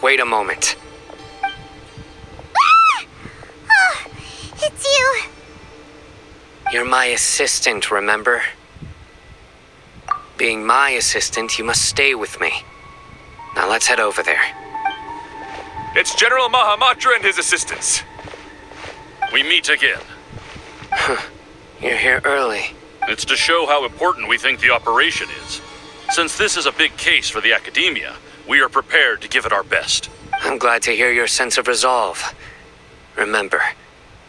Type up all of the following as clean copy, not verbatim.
Wait a moment. Ah! Oh, it's you. You're my assistant, remember? Being my assistant, you must stay with me. Now let's head over there. It's General Mahamatra and his assistants. We meet again. You're here early. It's to show how important we think the operation is. Since this is a big case for the Academia, we are prepared to give it our best. I'm glad to hear your sense of resolve. Remember,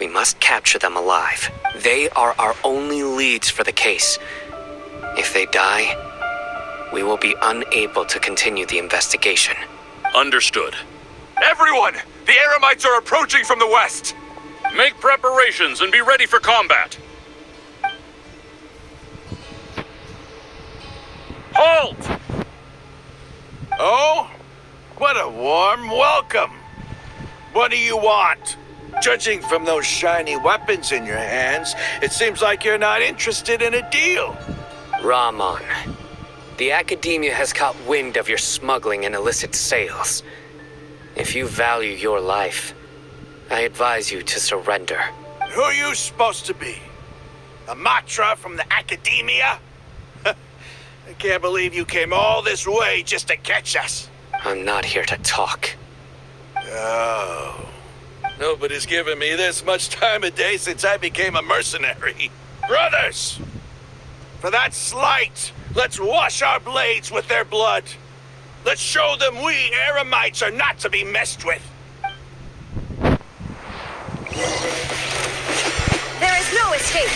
we must capture them alive. They are our only leads for the case. If they die, we will be unable to continue the investigation. Understood. Everyone! The Eremites are approaching from the west! Make preparations and be ready for combat. Halt! Oh? What a warm welcome. What do you want? Judging from those shiny weapons in your hands, it seems like you're not interested in a deal. Rahman, the Academia has caught wind of your smuggling and illicit sales. If you value your life, I advise you to surrender. Who are you supposed to be? A Matra from the Academia? I can't believe you came all this way just to catch us. I'm not here to talk. Oh. Nobody's given me this much time of day since I became a mercenary. Brothers! For that slight, let's wash our blades with their blood. Let's show them we Eremites are not to be messed with. There is no escape.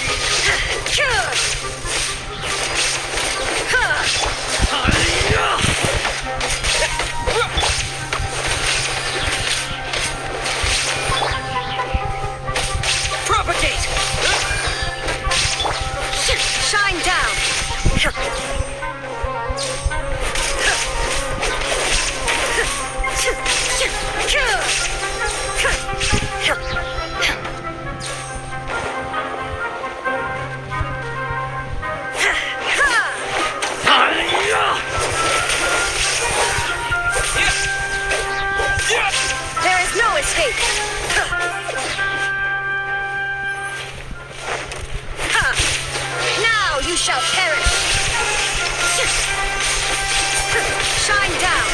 Propagate! Shine down! There is no escape! Now you shall perish! Shine down!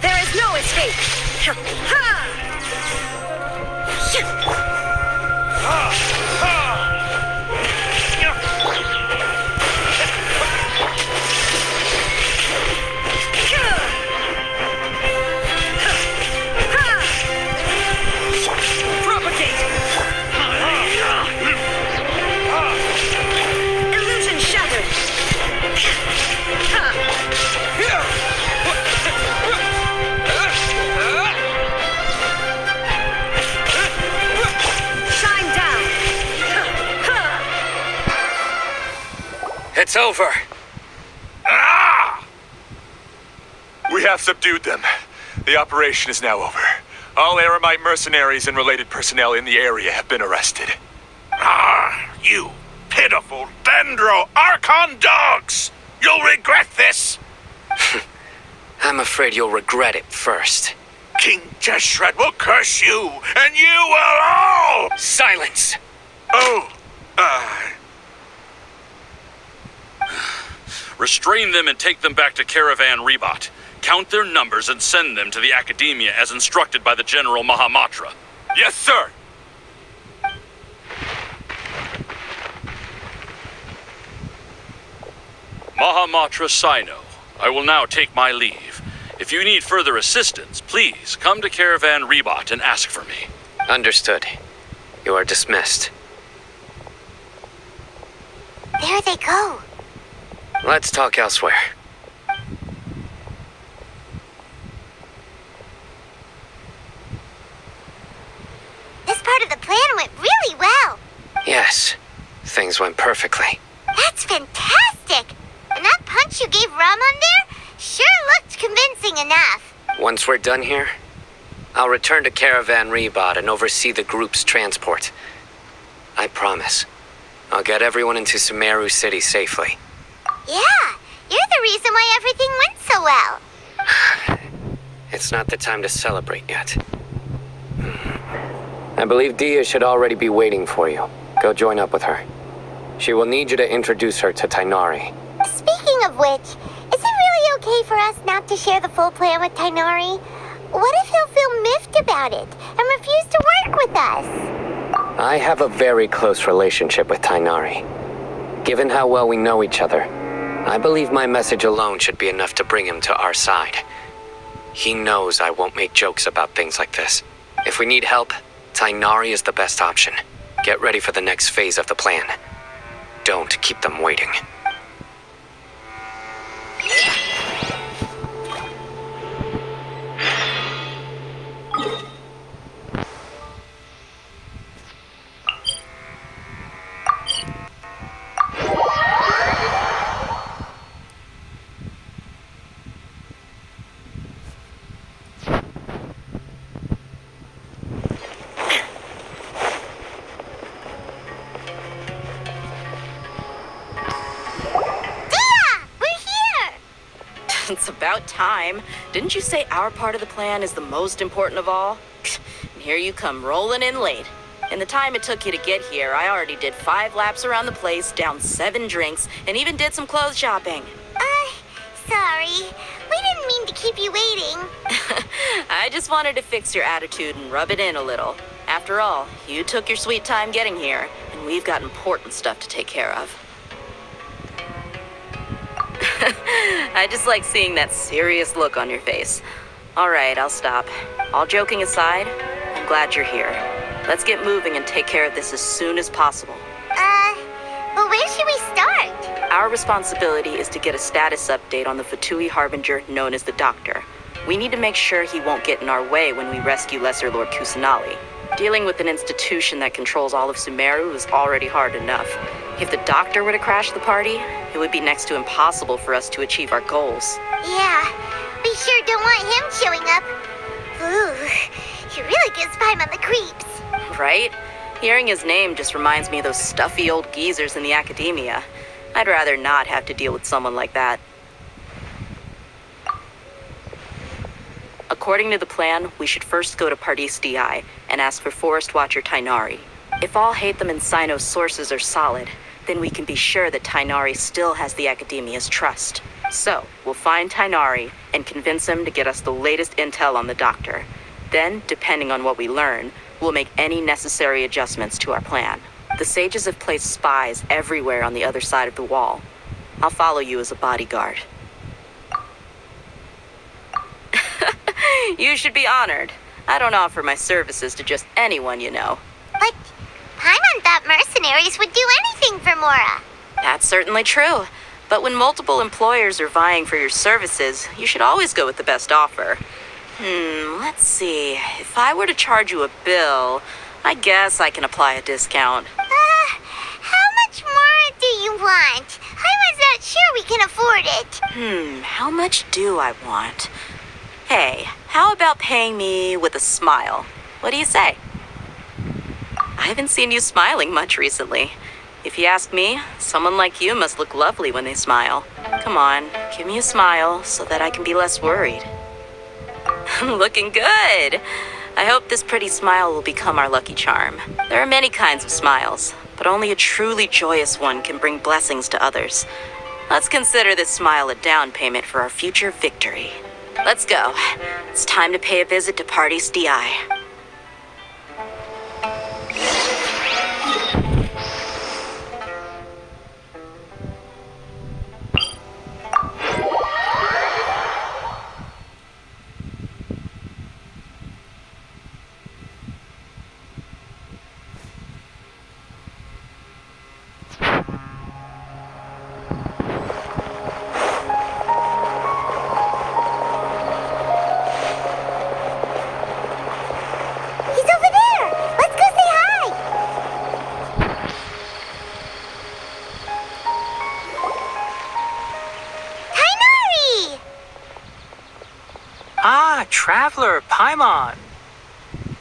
There is no escape! Propagate! Illusion shattered! Shine down! It's over. Ah! We have subdued them. The operation is now over. All Eremite mercenaries and related personnel in the area have been arrested. Ah, you pitiful Dendro Archon dogs! You'll regret this! I'm afraid you'll regret it first. King Jeshred will curse you, and you will all! Silence! Oh, Restrain them and take them back to Caravan Rebot. Count their numbers and send them to the Academia as instructed by the General Mahamatra. Yes, sir! Mahamatra Sino, I will now take my leave. If you need further assistance, please come to Caravan Rebot and ask for me. Understood. You are dismissed. There they go. Let's talk elsewhere. This part of the plan went really well. Yes, things went perfectly. That's fantastic! And that punch you gave Rahman there sure looked convincing enough. Once we're done here, I'll return to Caravan Rebot and oversee the group's transport. I promise. I'll get everyone into Sumeru City safely. Yeah, you're the reason why everything went so well. It's not the time to celebrate yet. I believe Dia should already be waiting for you. Go join up with her. She will need you to introduce her to Tainari. Speaking of which, is it really okay for us not to share the full plan with Tainari? What if he'll feel miffed about it and refuse to work with us? I have a very close relationship with Tainari. Given how well we know each other, I believe my message alone should be enough to bring him to our side. He knows I won't make jokes about things like this. If we need help, Tainari is the best option. Get ready for the next phase of the plan. Don't keep them waiting. It's about time. Didn't you say our part of the plan is the most important of all? And here you come rolling in late. In the time it took you to get here, I already did 5 laps around the place, downed 7 drinks, and even did some clothes shopping. Sorry. We didn't mean to keep you waiting. I just wanted to fix your attitude and rub it in a little. After all, you took your sweet time getting here, and we've got important stuff to take care of. I just like seeing that serious look on your face. All right, I'll stop. All joking aside, I'm glad you're here. Let's get moving and take care of this as soon as possible. But where should we start? Our responsibility is to get a status update on the Fatui Harbinger known as the Doctor. We need to make sure he won't get in our way when we rescue Lesser Lord Kusanali. Dealing with an institution that controls all of Sumeru is already hard enough. If the Doctor were to crash the party, it would be next to impossible for us to achieve our goals. Yeah, we sure don't want him showing up. Ooh, he really gives Paimon the creeps. Right? Hearing his name just reminds me of those stuffy old geezers in the academia. I'd rather not have to deal with someone like that. According to the plan, we should first go to Pardis DI and ask for Forest Watcher Tainari. If all Hatham and Sino's sources are solid, then we can be sure that Tainari still has the Academia's trust. So, we'll find Tainari and convince him to get us the latest intel on the Doctor. Then, depending on what we learn, we'll make any necessary adjustments to our plan. The sages have placed spies everywhere on the other side of the wall. I'll follow you as a bodyguard. You should be honored. I don't offer my services to just anyone you know. But Paimon thought mercenaries would do anything for Mora. That's certainly true. But when multiple employers are vying for your services, you should always go with the best offer. Let's see. If I were to charge you a bill, I guess I can apply a discount. How much more do you want? Paimon's not sure we can afford it. How much do I want? Hey, how about paying me with a smile? What do you say? I haven't seen you smiling much recently. If you ask me, someone like you must look lovely when they smile. Come on, give me a smile so that I can be less worried. Looking good! I hope this pretty smile will become our lucky charm. There are many kinds of smiles, but only a truly joyous one can bring blessings to others. Let's consider this smile a down payment for our future victory. Let's go. It's time to pay a visit to Pardis DI. Traveler, Paimon.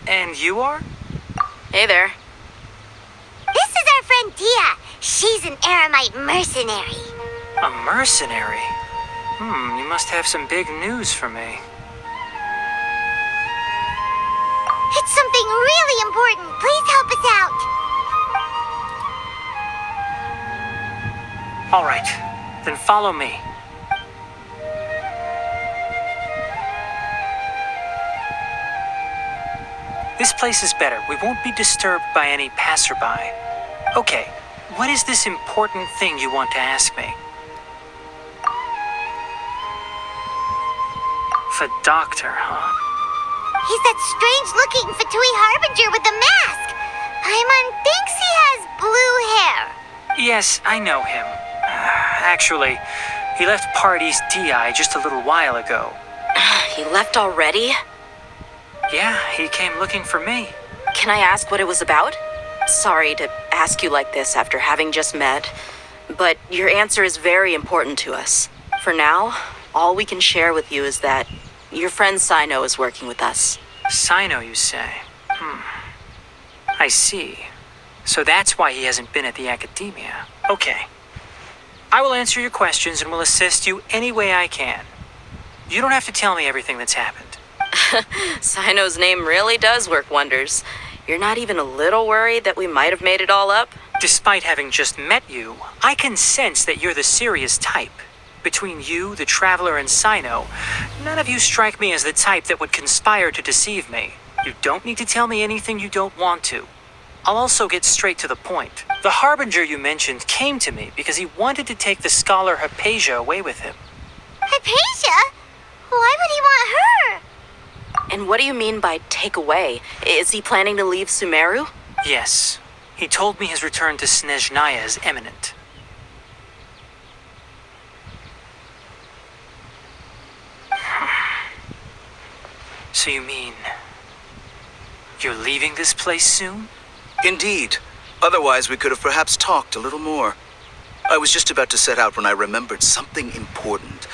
And you are? Hey there. This is our friend Dia. She's an Aramite mercenary. A mercenary? You must have some big news for me. It's something really important. Please help us out. All right, then follow me. This place is better. We won't be disturbed by any passerby. Okay, what is this important thing you want to ask me? The doctor, huh? He's that strange-looking Fatui Harbinger with the mask. Paimon thinks he has blue hair. Yes, I know him. Actually, he left Party's DI just a little while ago. He left already? Yeah, he came looking for me. Can I ask what it was about? Sorry to ask you like this after having just met, but your answer is very important to us. For now, all we can share with you is that your friend Sino is working with us. Sino, you say? I see. So that's why he hasn't been at the academia. Okay. I will answer your questions and will assist you any way I can. You don't have to tell me everything that's happened. Sino's name really does work wonders. You're not even a little worried that we might have made it all up? Despite having just met you, I can sense that you're the serious type. Between you, the Traveler, and Sino, none of you strike me as the type that would conspire to deceive me. You don't need to tell me anything you don't want to. I'll also get straight to the point. The Harbinger you mentioned came to me because he wanted to take the scholar Hypatia away with him. Hypatia? Why would he want her? And what do you mean by take away? Is he planning to leave Sumeru? Yes. He told me his return to Snezhnaya is imminent. So you mean you're leaving this place soon? Indeed. Otherwise, we could have perhaps talked a little more. I was just about to set out when I remembered something important.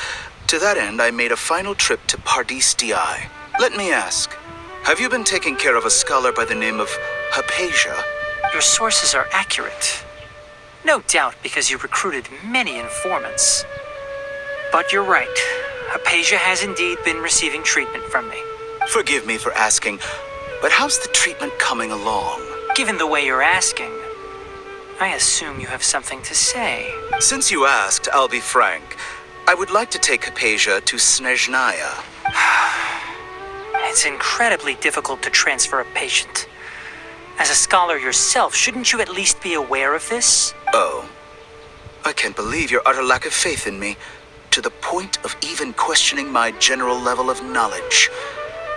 To that end, I made a final trip to Pardis Di. Let me ask, have you been taking care of a scholar by the name of Hypatia? Your sources are accurate. No doubt because you recruited many informants. But you're right. Hypatia has indeed been receiving treatment from me. Forgive me for asking, but how's the treatment coming along? Given the way you're asking, I assume you have something to say. Since you asked, I'll be frank. I would like to take Hypatia to Snezhnaya. It's incredibly difficult to transfer a patient. As a scholar yourself, shouldn't you at least be aware of this? Oh. I can't believe your utter lack of faith in me, to the point of even questioning my general level of knowledge.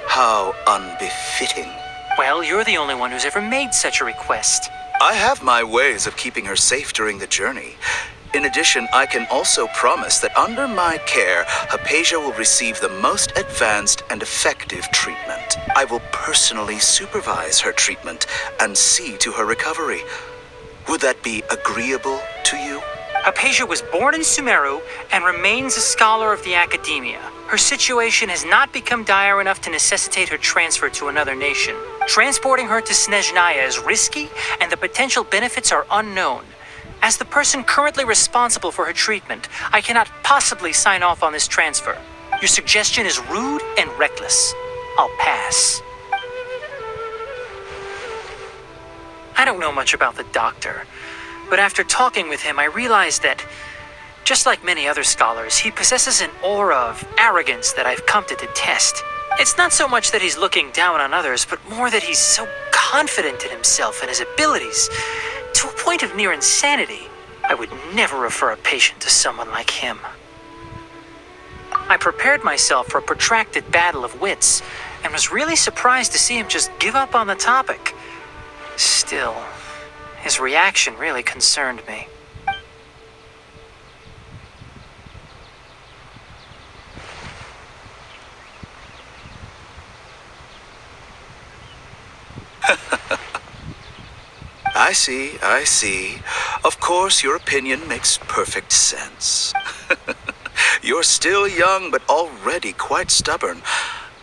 How unbefitting. Well, you're the only one who's ever made such a request. I have my ways of keeping her safe during the journey. In addition, I can also promise that under my care, Hypatia will receive the most advanced and effective treatment. I will personally supervise her treatment and see to her recovery. Would that be agreeable to you? Hypatia was born in Sumeru and remains a scholar of the academia. Her situation has not become dire enough to necessitate her transfer to another nation. Transporting her to Snezhnaya is risky, and the potential benefits are unknown. As the person currently responsible for her treatment, I cannot possibly sign off on this transfer. Your suggestion is rude and reckless. I'll pass. I don't know much about the doctor, but after talking with him, I realized that, just like many other scholars, he possesses an aura of arrogance that I've come to detest. It's not so much that he's looking down on others, but more that he's so confident in himself and his abilities, to a point of near insanity. I would never refer a patient to someone like him. I prepared myself for a protracted battle of wits, and was really surprised to see him just give up on the topic. Still, his reaction really concerned me. I see. Of course, your opinion makes perfect sense. You're still young, but already quite stubborn.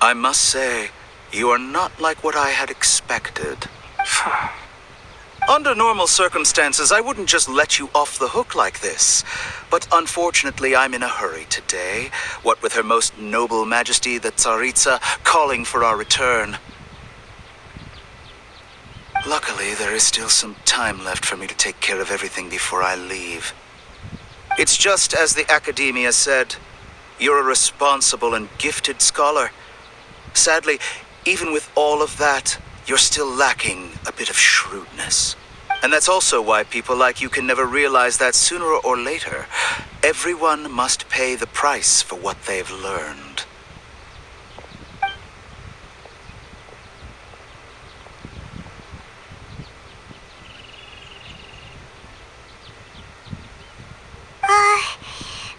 I must say, You are not like what I had expected. Under normal circumstances, I wouldn't just let you off the hook like this. But unfortunately, I'm in a hurry today. What with Her Most Noble Majesty the Tsaritsa calling for our return. Luckily, there is still some time left for me to take care of everything before I leave. It's just as the Academia said. You're a responsible and gifted scholar. Sadly, even with all of that, you're still lacking a bit of shrewdness. And that's also why people like you can never realize that sooner or later, everyone must pay the price for what they've learned.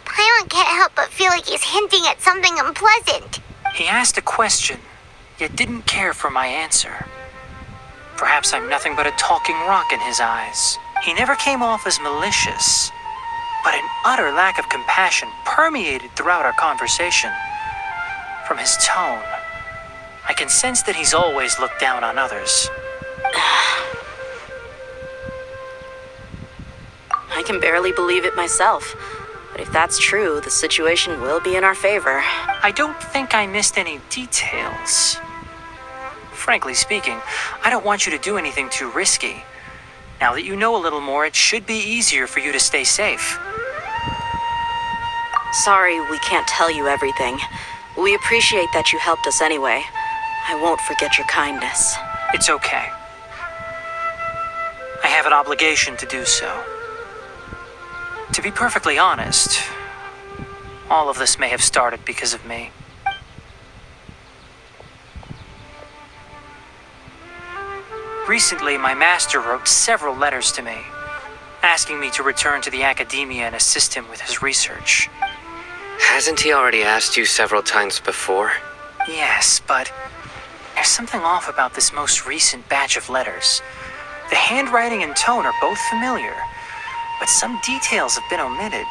Paimon can't help but feel like he's hinting at something unpleasant. He asked a question, yet didn't care for my answer. Perhaps I'm nothing but a talking rock in his eyes. He never came off as malicious, but an utter lack of compassion permeated throughout our conversation. From his tone, I can sense that he's always looked down on others. I can barely believe it myself. But if that's true, the situation will be in our favor. I don't think I missed any details. Frankly speaking, I don't want you to do anything too risky. Now that you know a little more, it should be easier for you to stay safe. Sorry we can't tell you everything. We appreciate that you helped us anyway. I won't forget your kindness. It's okay. I have an obligation to do so. To be perfectly honest, all of this may have started because of me. Recently, my master wrote several letters to me, asking me to return to the Academia and assist him with his research. Hasn't he already asked you several times before? Yes, but there's something off about this most recent batch of letters. The handwriting and tone are both familiar, but some details have been omitted.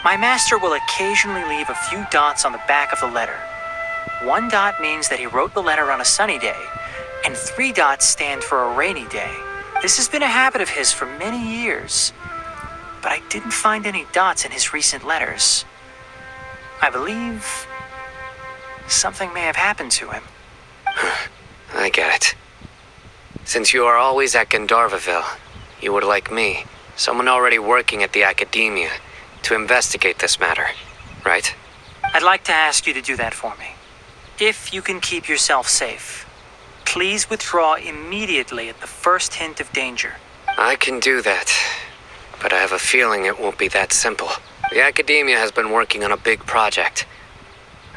My master will occasionally leave a few dots on the back of the letter. 1 dot means that he wrote the letter on a sunny day, and 3 dots stand for a rainy day. This has been a habit of his for many years, but I didn't find any dots in his recent letters. I believe something may have happened to him. I get it. Since you are always at Gandharvaville, you would like me, someone already working at the Academia, to investigate this matter, right? I'd like to ask you to do that for me. If you can keep yourself safe, please withdraw immediately at the first hint of danger. I can do that, but I have a feeling it won't be that simple. The Academia has been working on a big project.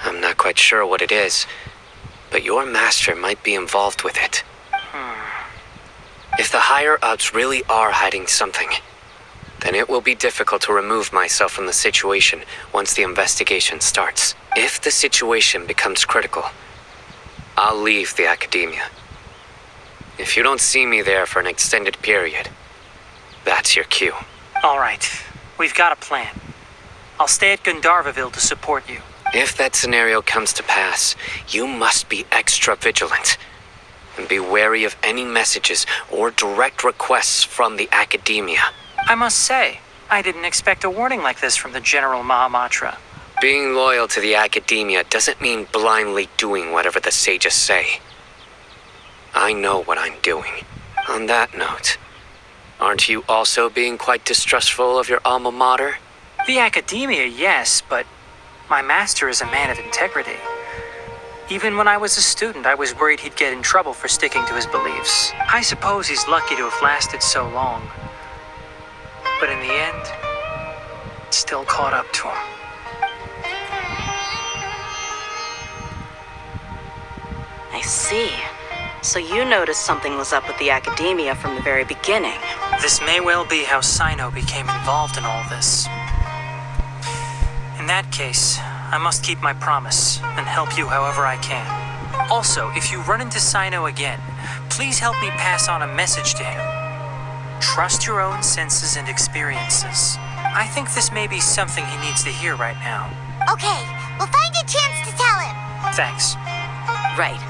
I'm not quite sure what it is, but your master might be involved with it. If the higher-ups really are hiding something, then it will be difficult to remove myself from the situation once the investigation starts. If the situation becomes critical, I'll leave the Academia. If you don't see me there for an extended period, that's your cue. All right, we've got a plan. I'll stay at Gandharvaville to support you. If that scenario comes to pass, you must be extra vigilant. And be wary of any messages or direct requests from the Academia. I must say, I didn't expect a warning like this from the General Mahamatra. Being loyal to the Academia doesn't mean blindly doing whatever the sages say. I know what I'm doing. On that note, aren't you also being quite distrustful of your alma mater? The Academia, yes, but my master is a man of integrity. Even when I was a student, I was worried he'd get in trouble for sticking to his beliefs. I suppose he's lucky to have lasted so long. But in the end, it still caught up to him. I see. So you noticed something was up with the Academia from the very beginning. This may well be how Sino became involved in all this. In that case, I must keep my promise and help you however I can. Also, if you run into Sino again, please help me pass on a message to him. Trust your own senses and experiences. I think this may be something he needs to hear right now. Okay, we'll find a chance to tell him. Thanks. Right.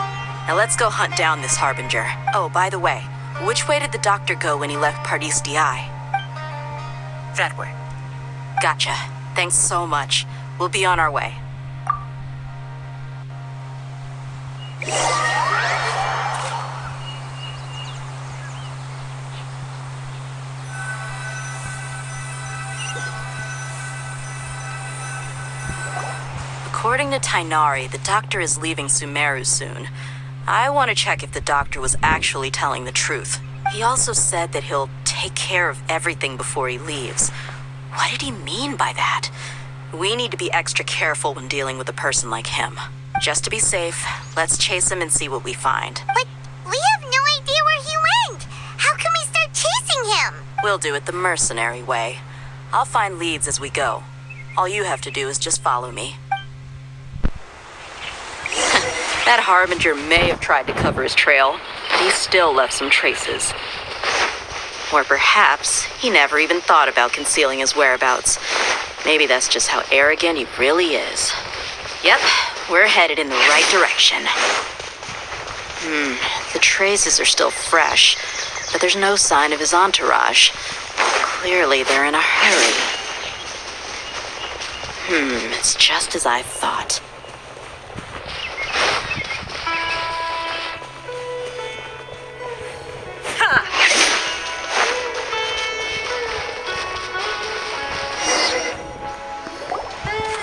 Now let's go hunt down this Harbinger. Oh, by the way, which way did the doctor go when he left Pardis DI? That way. Gotcha. Thanks so much. We'll be on our way. According to Tainari, the doctor is leaving Sumeru soon. I want to check if the doctor was actually telling the truth. He also said that he'll take care of everything before he leaves. What did he mean by that? We need to be extra careful when dealing with a person like him. Just to be safe, let's chase him and see what we find. But we have no idea where he went. How can we start chasing him? We'll do it the mercenary way. I'll find leads as we go. All you have to do is just follow me. That Harbinger may have tried to cover his trail, but he still left some traces. Or perhaps he never even thought about concealing his whereabouts. Maybe that's just how arrogant he really is. Yep, we're headed in the right direction. The traces are still fresh, but there's no sign of his entourage. Clearly they're in a hurry. It's just as I thought.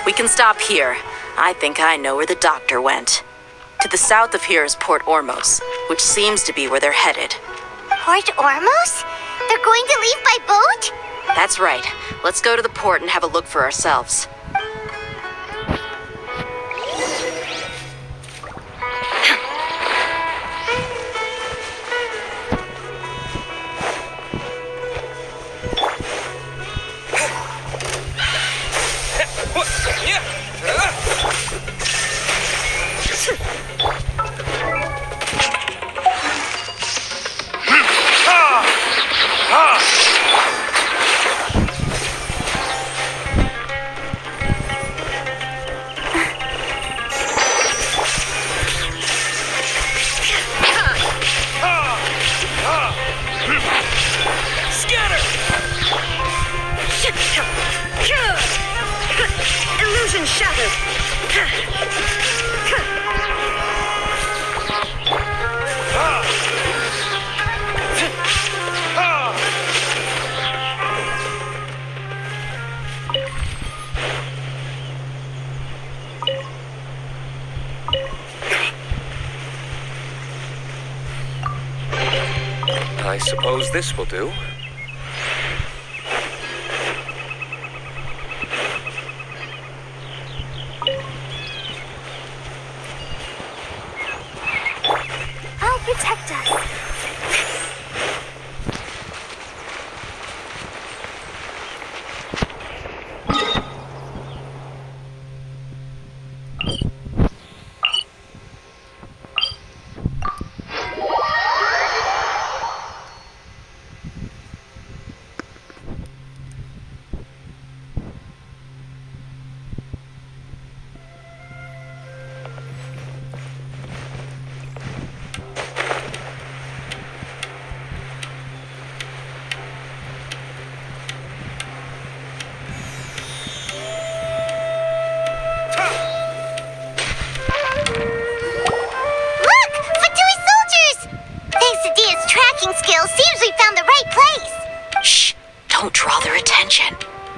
We can stop here. I think I know where the doctor went. To the south of here is Port Ormos, which seems to be where they're headed. Port Ormos? They're going to leave by boat? That's right. Let's go to the port and have a look for ourselves. Illusion shattered. I suppose this will do. I'll protect us. Skills seems we found the right place. Shh! Don't draw their attention.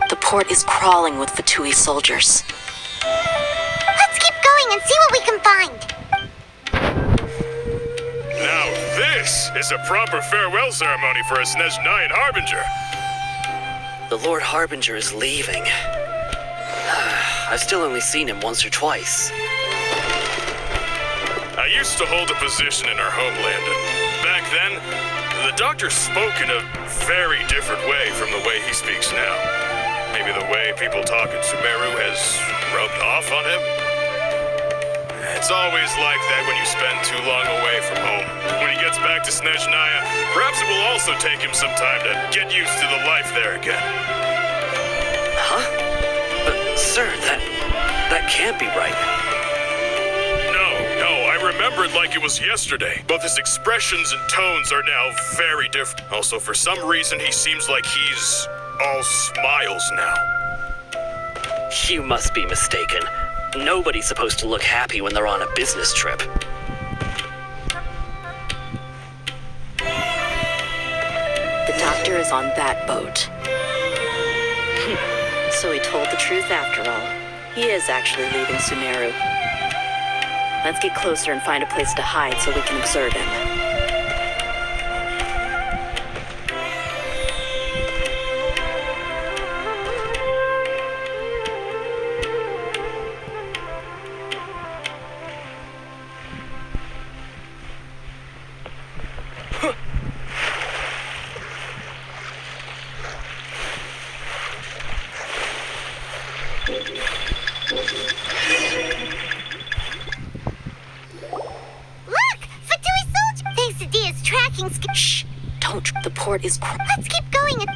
The port is crawling with Fatui soldiers. Let's keep going and see what we can find. Now this is a proper farewell ceremony for a Snezhnayan Harbinger. The Lord Harbinger is leaving. I've still only seen him once or twice. I used to hold a position in our homeland, and back then, the doctor spoke in a very different way from the way he speaks now. Maybe the way people talk in Sumeru has rubbed off on him? It's always like that when you spend too long away from home. When he gets back to Snezhnaya, perhaps it will also take him some time to get used to the life there again. Huh? But, sir, that can't be right. No, I remember it like it was yesterday. Both his expressions and tones are now very different. Also, for some reason, he seems like he's all smiles now. You must be mistaken. Nobody's supposed to look happy when they're on a business trip. The doctor is on that boat. So he told the truth after all. He is actually leaving Sumeru. Let's get closer and find a place to hide so we can observe him. Shh! Don't. The port is. Let's keep going.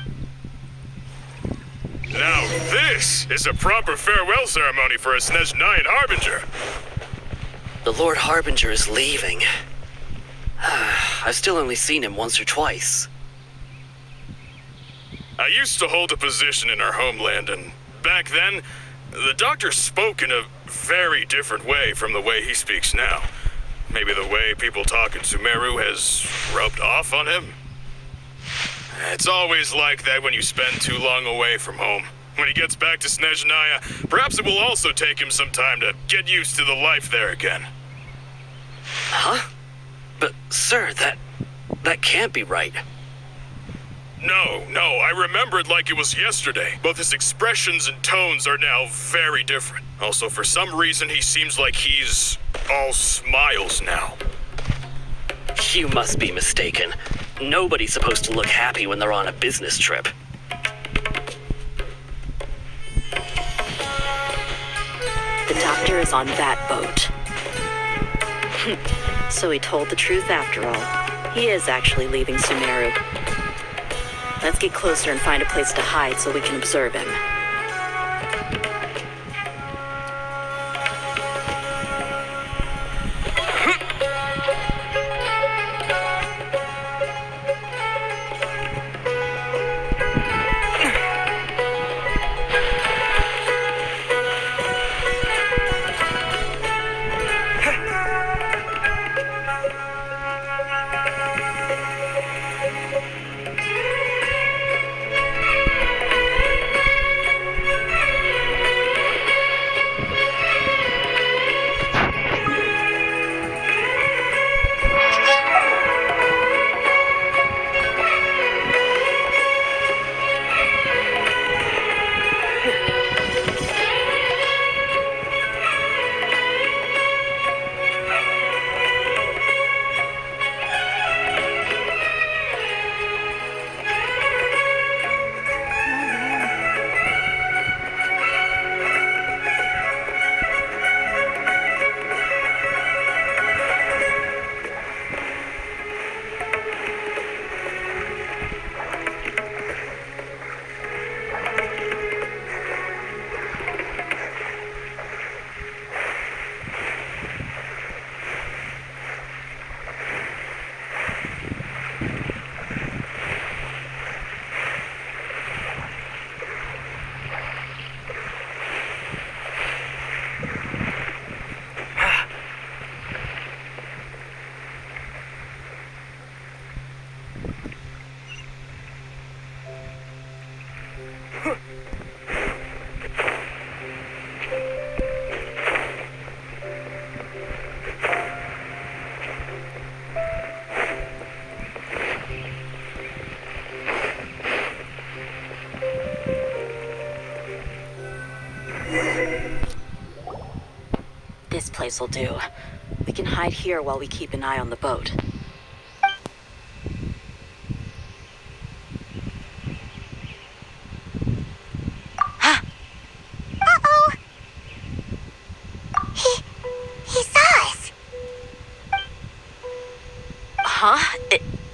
Now this is a proper farewell ceremony for a Snezhnayan Harbinger. The Lord Harbinger is leaving. I've still only seen him once or twice. I used to hold a position in our homeland, and back then, the doctor spoke in a very different way from the way he speaks now. Maybe the way people talk in Sumeru has rubbed off on him? It's always like that when you spend too long away from home. When he gets back to Snezhnaya, perhaps it will also take him some time to get used to the life there again. Huh? But, sir, that can't be right. No, I remember it like it was yesterday. Both his expressions and tones are now very different. Also, for some reason, he seems like he's all smiles now. You must be mistaken. Nobody's supposed to look happy when they're on a business trip. The doctor is on that boat. So he told the truth after all. He is actually leaving Sumeru. Let's get closer and find a place to hide so we can observe him. This place will do. We can hide here while we keep an eye on the boat. Uh-oh. He saw us. Huh?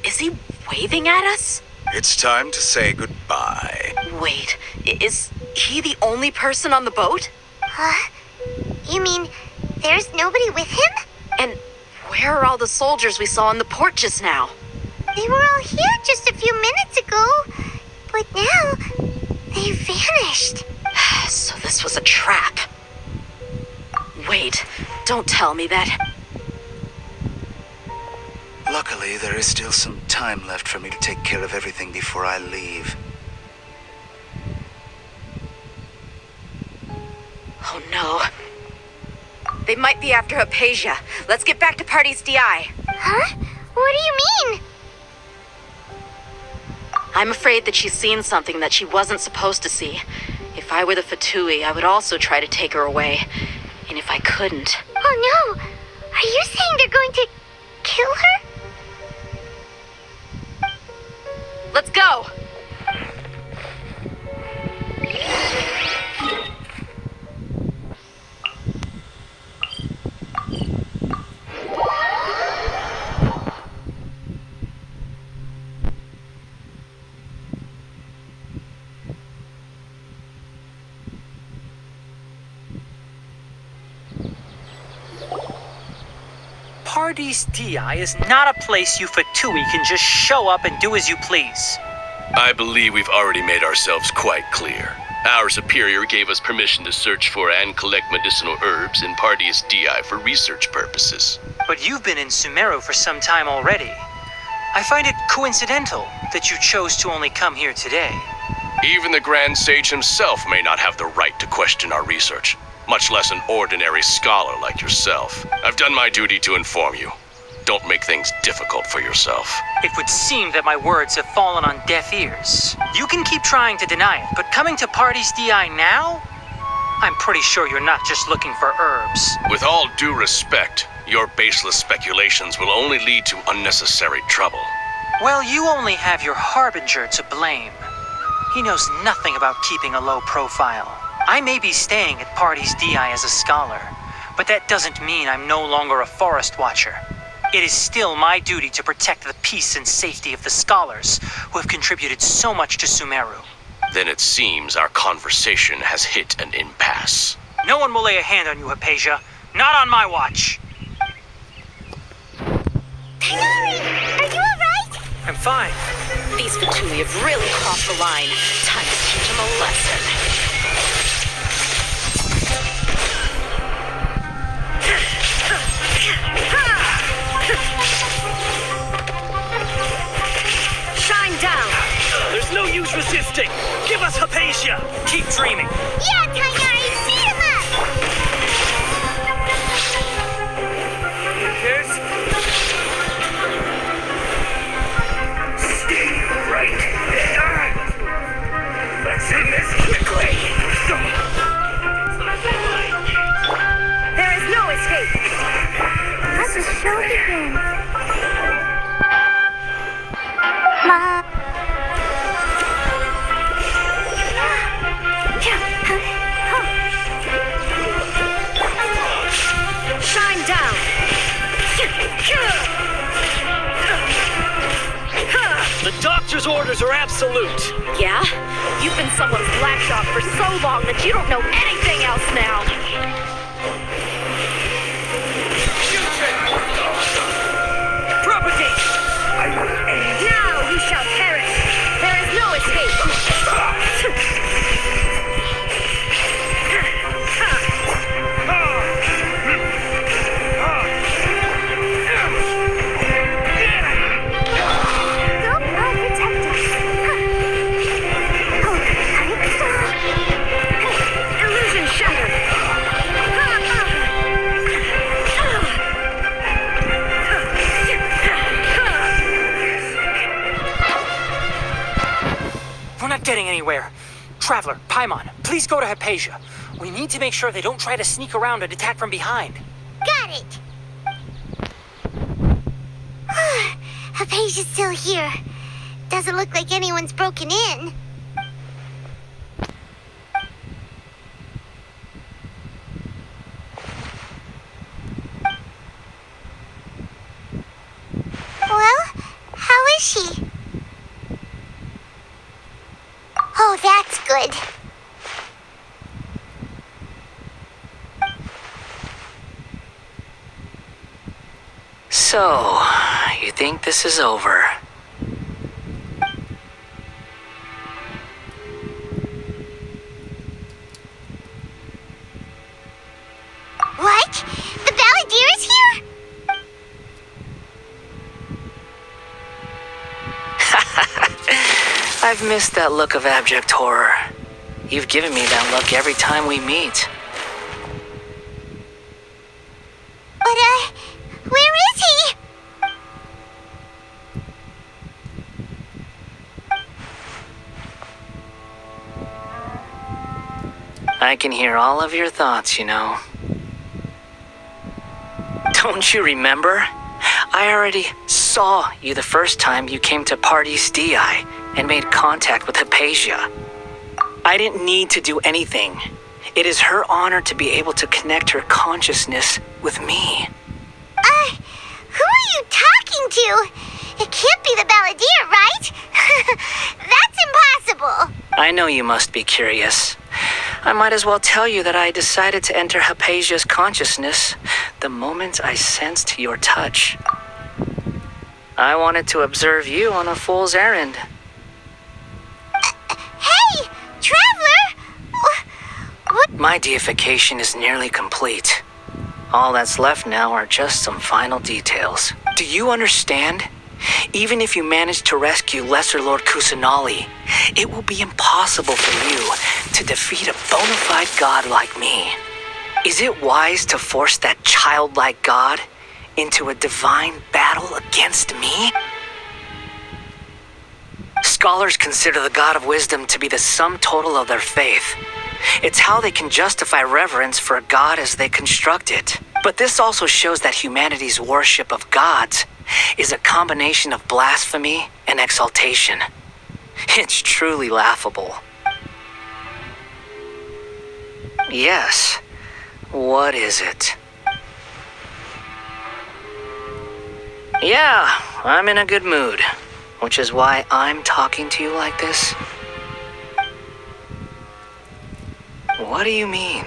Is he waving at us? It's time to say goodbye. Wait, is he the only person on the boat? You mean there's nobody with him? And Where are all the soldiers we saw in the port just now? They were all here just a few minutes ago, but now they vanished. So this was a trap. Wait, don't tell me that. Luckily, there is still some time left for me to take care of everything before I leave. Oh no. They might be after Hypatia. Let's get back to Party's DI. Huh? What do you mean? I'm afraid that she's seen something that she wasn't supposed to see. If I were the Fatui, I would also try to take her away. And if I couldn't... Oh no! Are you saying they're going to kill her? Let's go! Party's DI is not a place you Fatui can just show up and do as you please. I believe we've already made ourselves quite clear. Our superior gave us permission to search for and collect medicinal herbs in Party's DI for research purposes. But you've been in Sumeru for some time already. I find it coincidental that you chose to only come here today. Even the Grand Sage himself may not have the right to question our research, much less an ordinary scholar like yourself. I've done my duty to inform you. Don't make things difficult for yourself. It would seem that my words have fallen on deaf ears. You can keep trying to deny it, but coming to Party's DI now? I'm pretty sure you're not just looking for herbs. With all due respect, your baseless speculations will only lead to unnecessary trouble. Well, you only have your Harbinger to blame. He knows nothing about keeping a low profile. I may be staying at Party's DI as a scholar, but that doesn't mean I'm no longer a forest watcher. It is still my duty to protect the peace and safety of the scholars who have contributed so much to Sumeru. Then it seems our conversation has hit an impasse. No one will lay a hand on you, Hypatia. Not on my watch. Tanari, are you alright? I'm fine. These Fatui have really crossed the line. Time to teach them a lesson. Shine down! There's no use resisting! Give us Hypatia! Keep dreaming. Yeah, Tanari, beat him up! Yes? Stay right there! Let's end this quickly! There is no escape! Let the show begin. Ma. Shine down! The doctor's orders are absolute! Yeah? You've been someone's black dog for so long that you don't know anything else now. Propagate! Now you shall perish! There is no escape! Don't protect us. Illusion shattered! We're not getting anywhere. Traveler, Paimon, please go to Hypatia. We need to make sure they don't try to sneak around and attack from behind. Got it! Hypatia's still here. Doesn't look like anyone's broken in. Well, how is she? Oh, that's good. So, you think this is over? What? The Balladeer is here? I've missed that look of abject horror. You've given me that look every time we meet. But, where is he? I can hear all of your thoughts, you know. Don't you remember? I already saw you the first time you came to Party's DI and made contact with Hypatia. I didn't need to do anything. It is her honor to be able to connect her consciousness with me. Who are you talking to? It can't be the Balladeer, right? That's impossible. I know you must be curious. I might as well tell you that I decided to enter Hypatia's consciousness the moment I sensed your touch. I wanted to observe you on a fool's errand. Hey, Traveler! What? My deification is nearly complete. All that's left now are just some final details. Do you understand? Even if you manage to rescue Lesser Lord Kusanali, it will be impossible for you to defeat a bona fide god like me. Is it wise to force that childlike god into a divine battle against me? Scholars consider the god of wisdom to be the sum total of their faith. It's how they can justify reverence for a god as they construct it. But this also shows that humanity's worship of gods is a combination of blasphemy and exaltation. It's truly laughable. Yes. What is it? Yeah, I'm in a good mood, which is why I'm talking to you like this. What do you mean?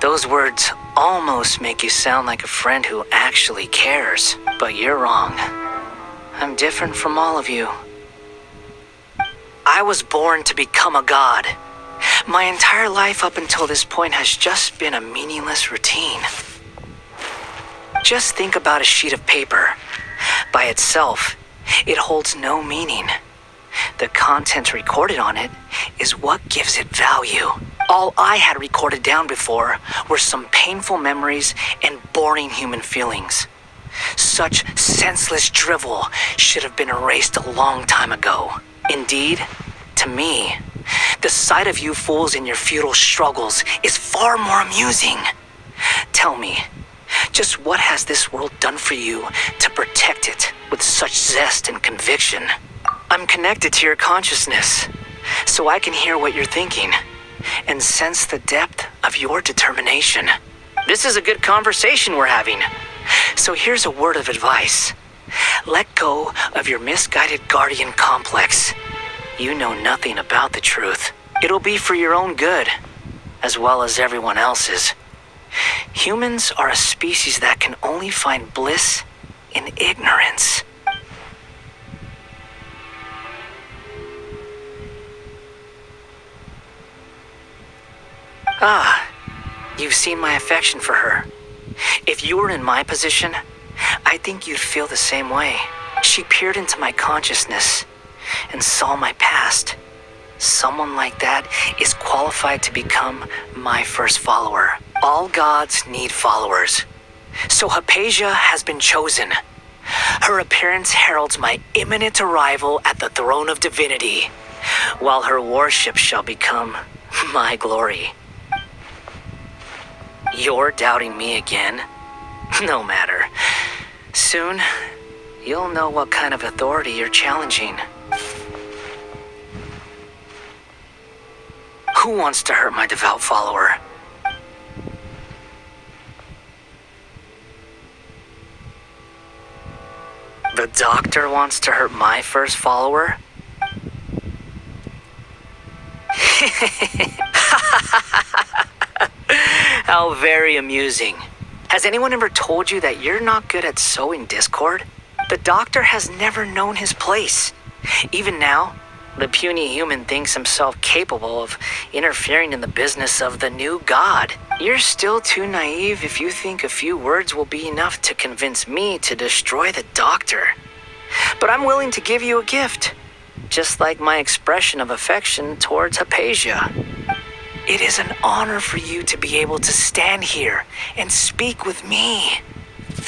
Those words almost make you sound like a friend who actually cares, but you're wrong. I'm different from all of you. I was born to become a god. My entire life up until this point has just been a meaningless routine. Just think about a sheet of paper. By itself, it holds no meaning. The content recorded on it is what gives it value. All I had recorded down before were some painful memories and boring human feelings. Such senseless drivel should have been erased a long time ago. Indeed, to me, the sight of you fools in your futile struggles is far more amusing. Tell me, just what has this world done for you to protect it with such zest and conviction? I'm connected to your consciousness, so I can hear what you're thinking and sense the depth of your determination. This is a good conversation we're having. So here's a word of advice. Let go of your misguided guardian complex. You know nothing about the truth. It'll be for your own good, as well as everyone else's. Humans are a species that can only find bliss in ignorance. Ah, you've seen my affection for her. If you were in my position, I think you'd feel the same way. She peered into my consciousness and saw my past. Someone like that is qualified to become my first follower. All gods need followers. So Hypatia has been chosen. Her appearance heralds my imminent arrival at the throne of divinity, while her worship shall become my glory. You're doubting me again? No matter. Soon, you'll know what kind of authority you're challenging. Who wants to hurt my devout follower? doctor wants to hurt my first follower? How very amusing. Has anyone ever told you that you're not good at sowing discord? The doctor has never known his place. Even now, the puny human thinks himself capable of interfering in the business of the new god. You're still too naive if you think a few words will be enough to convince me to destroy the doctor. But I'm willing to give you a gift, just like my expression of affection towards Hypatia. It is an honor for you to be able to stand here and speak with me.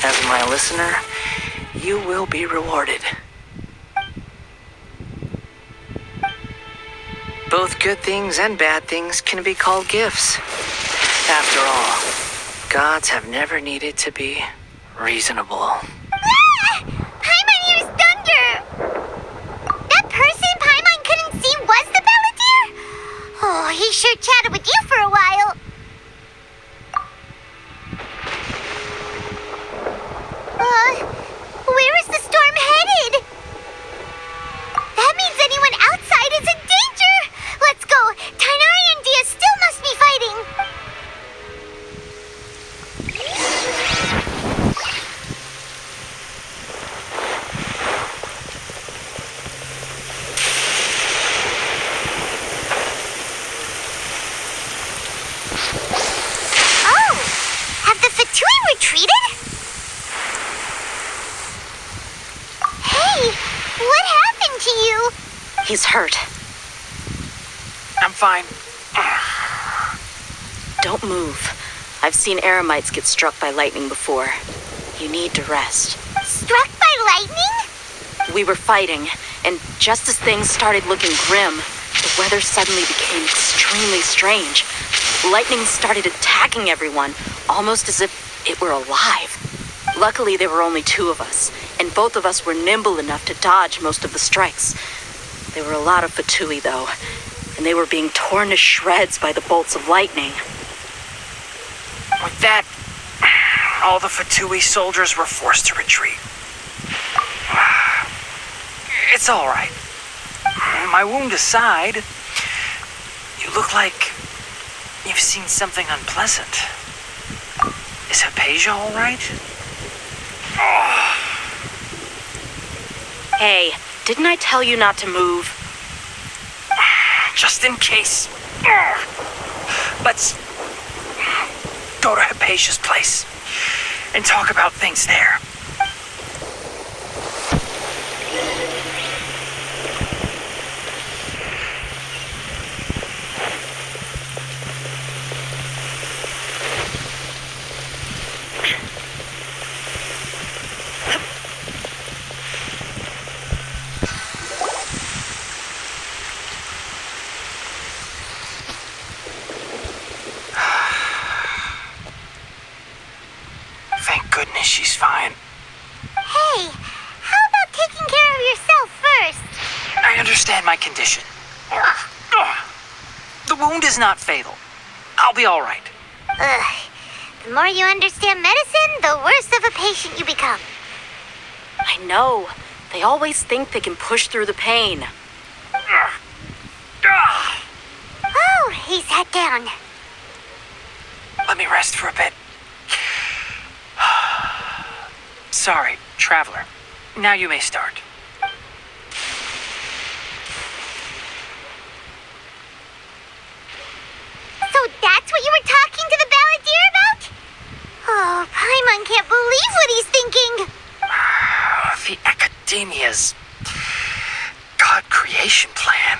As my listener, you will be rewarded. Both good things and bad things can be called gifts. After all, gods have never needed to be reasonable. Ah! Paimon hears thunder! That person Paimon couldn't see was the Balladeer? Oh, he sure chatted with you for a while. Where is the storm headed? That means anyone outside is in danger! Let's go! Tainari and Dia still must be fighting! Oh! Have the Fatui retreated? Hey! What happened to you? He's hurt. I'm fine. Don't move. I've seen eremites get struck by lightning before. You need to rest. Struck by lightning? We were fighting, and just as things started looking grim, the weather suddenly became extremely strange. Lightning started attacking everyone, almost as if it were alive. Luckily, there were only two of us, and both of us were nimble enough to dodge most of the strikes. There were a lot of Fatui, though, and they were being torn to shreds by the bolts of lightning. With that, all the Fatui soldiers were forced to retreat. It's all right. My wound aside, you look like you've seen something unpleasant. Is Hypatia all right? Hey, didn't I tell you not to move? Just in case. Let's go to Hypatia's place and talk about things there. Thank goodness she's fine. Hey, how about taking care of yourself first? I understand my condition. The wound is not fatal. I'll be all right. Ugh. The more you understand medicine, the worse of a patient you become. I know. They always think they can push through the pain. Oh, he sat down. Let me rest for a bit. Sorry, traveler. Now you may start. So that's what you were talking to the Balladeer about? Oh, Paimon can't believe what he's thinking. The Academia's God creation plan.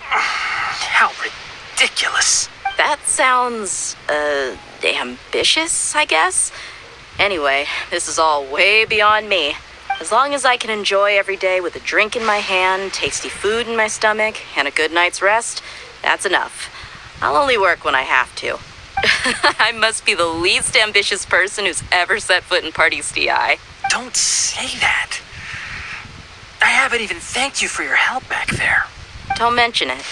How ridiculous. That sounds, ambitious, I guess? Anyway, this is all way beyond me. As long as I can enjoy every day with a drink in my hand, tasty food in my stomach, and a good night's rest, that's enough. I'll only work when I have to. I must be the least ambitious person who's ever set foot in Party's DI. Don't say that. I haven't even thanked you for your help back there. Don't mention it.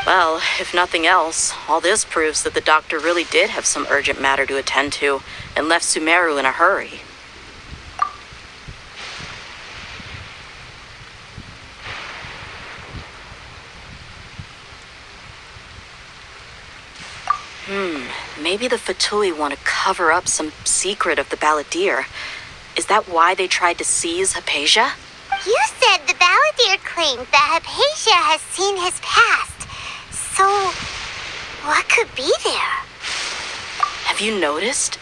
Well, if nothing else, all this proves that the doctor really did have some urgent matter to attend to and left Sumeru in a hurry. Maybe the Fatui want to cover up some secret of the Balladeer. Is that why they tried to seize Hypatia? You said the Balladeer claimed that Hypatia has seen his past. So, what could be there? Have you noticed?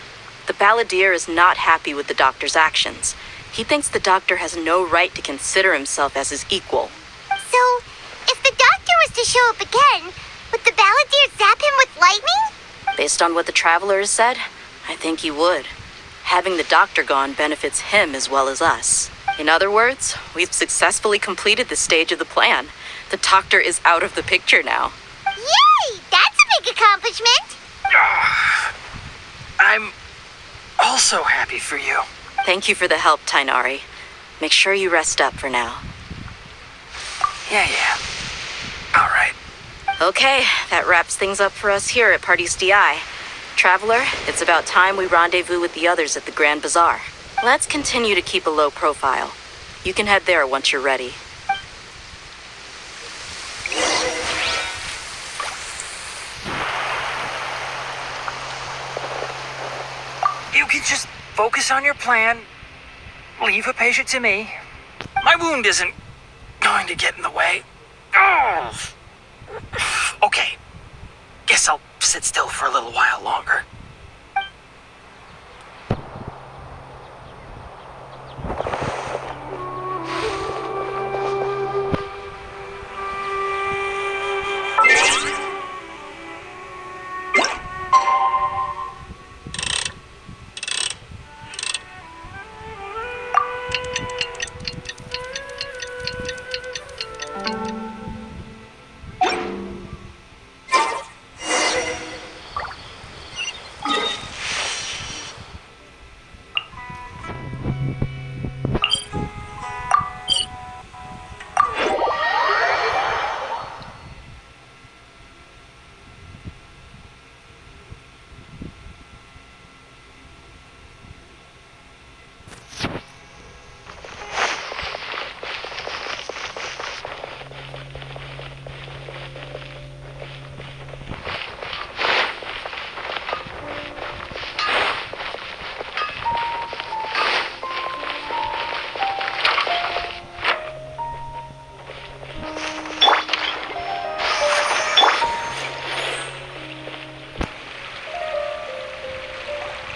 The Balladeer is not happy with the Doctor's actions. He thinks the Doctor has no right to consider himself as his equal. So, if the Doctor was to show up again, would the Balladeer zap him with lightning? Based on what the Traveler has said, I think he would. Having the Doctor gone benefits him as well as us. In other words, we've successfully completed this stage of the plan. The Doctor is out of the picture now. Yay! That's a big accomplishment! I'm also happy for you. Thank you for the help, Tainari. Make sure you rest up for now. Yeah. All right. Okay, that wraps things up for us here at Party's DI. Traveler, it's about time we rendezvous with the others at the Grand Bazaar. Let's continue to keep a low profile. You can head there once you're ready. You can just focus on your plan. Leave Hypatia to me. My wound isn't going to get in the way. Oh. Okay. Guess I'll sit still for a little while longer.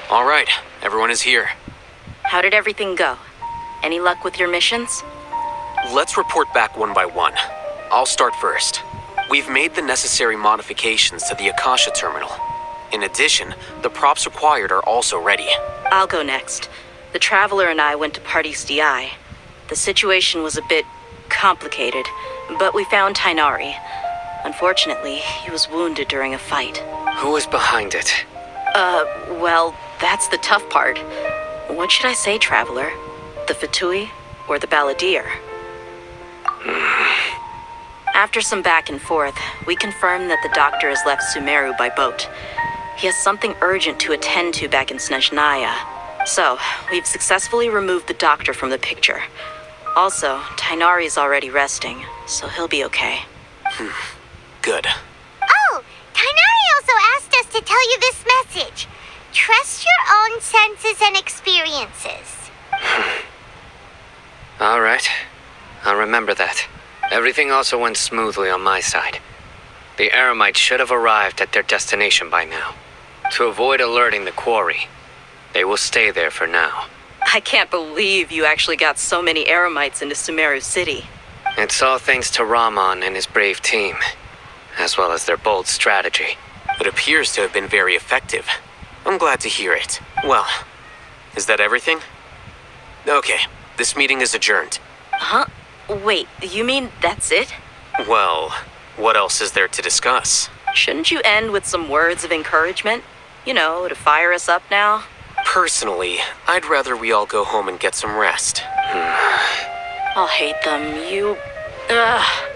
All right, everyone is here. How did everything go? Any luck with your missions? Let's report back one by one. I'll start first. We've made the necessary modifications to the Akasha terminal. In addition, the props required are also ready. I'll go next. The Traveler and I went to Party's DI. The situation was a bit complicated, but we found Tainari. Unfortunately, he was wounded during a fight. Who was behind it? Well, that's the tough part. What should I say, Traveler? The Fatui or the Balladeer? After some back and forth, we confirmed that the Doctor has left Sumeru by boat. He has something urgent to attend to back in Snezhnaya. So, we've successfully removed the Doctor from the picture. Also, Tainari's already resting, so he'll be okay. Good. Oh, Tainari also asked us to tell you this message. Trust your own senses and experiences. All right. I'll remember that. Everything also went smoothly on my side. The Eremites should have arrived at their destination by now. To avoid alerting the quarry, they will stay there for now. I can't believe you actually got so many Eremites into Sumeru City. It's all thanks to Rahman and his brave team, as well as their bold strategy. It appears to have been very effective. I'm glad to hear it. Well, is that everything? Okay, this meeting is adjourned. Huh? Wait, you mean that's it? Well, what else is there to discuss? Shouldn't you end with some words of encouragement? You know, to fire us up now? Personally, I'd rather we all go home and get some rest. I'll hate them. Ugh.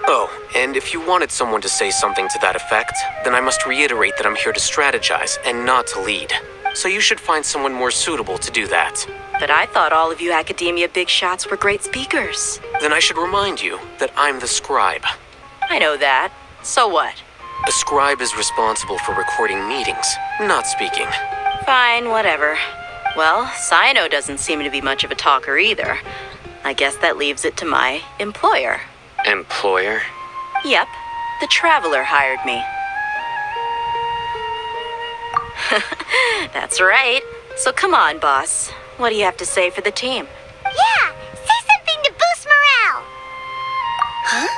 Oh, and if you wanted someone to say something to that effect, then I must reiterate that I'm here to strategize and not to lead. So you should find someone more suitable to do that. But I thought all of you academia big shots were great speakers. Then I should remind you that I'm the scribe. I know that. So what? A scribe is responsible for recording meetings, not speaking. Fine, whatever. Well, Sino doesn't seem to be much of a talker either. I guess that leaves it to my employer. Employer? Yep, the Traveler hired me. That's right. So come on, boss. What do you have to say for the team? Yeah, say something to boost morale. Huh?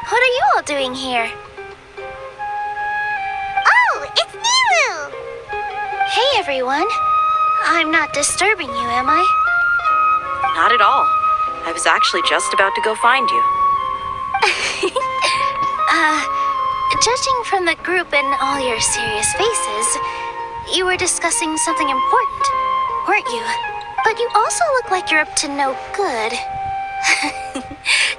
What are you all doing here? Oh, it's Nilu! Hey, everyone. I'm not disturbing you, am I? Not at all. I was actually just about to go find you. Judging from the group and all your serious faces, you were discussing something important, weren't you? But you also look like you're up to no good.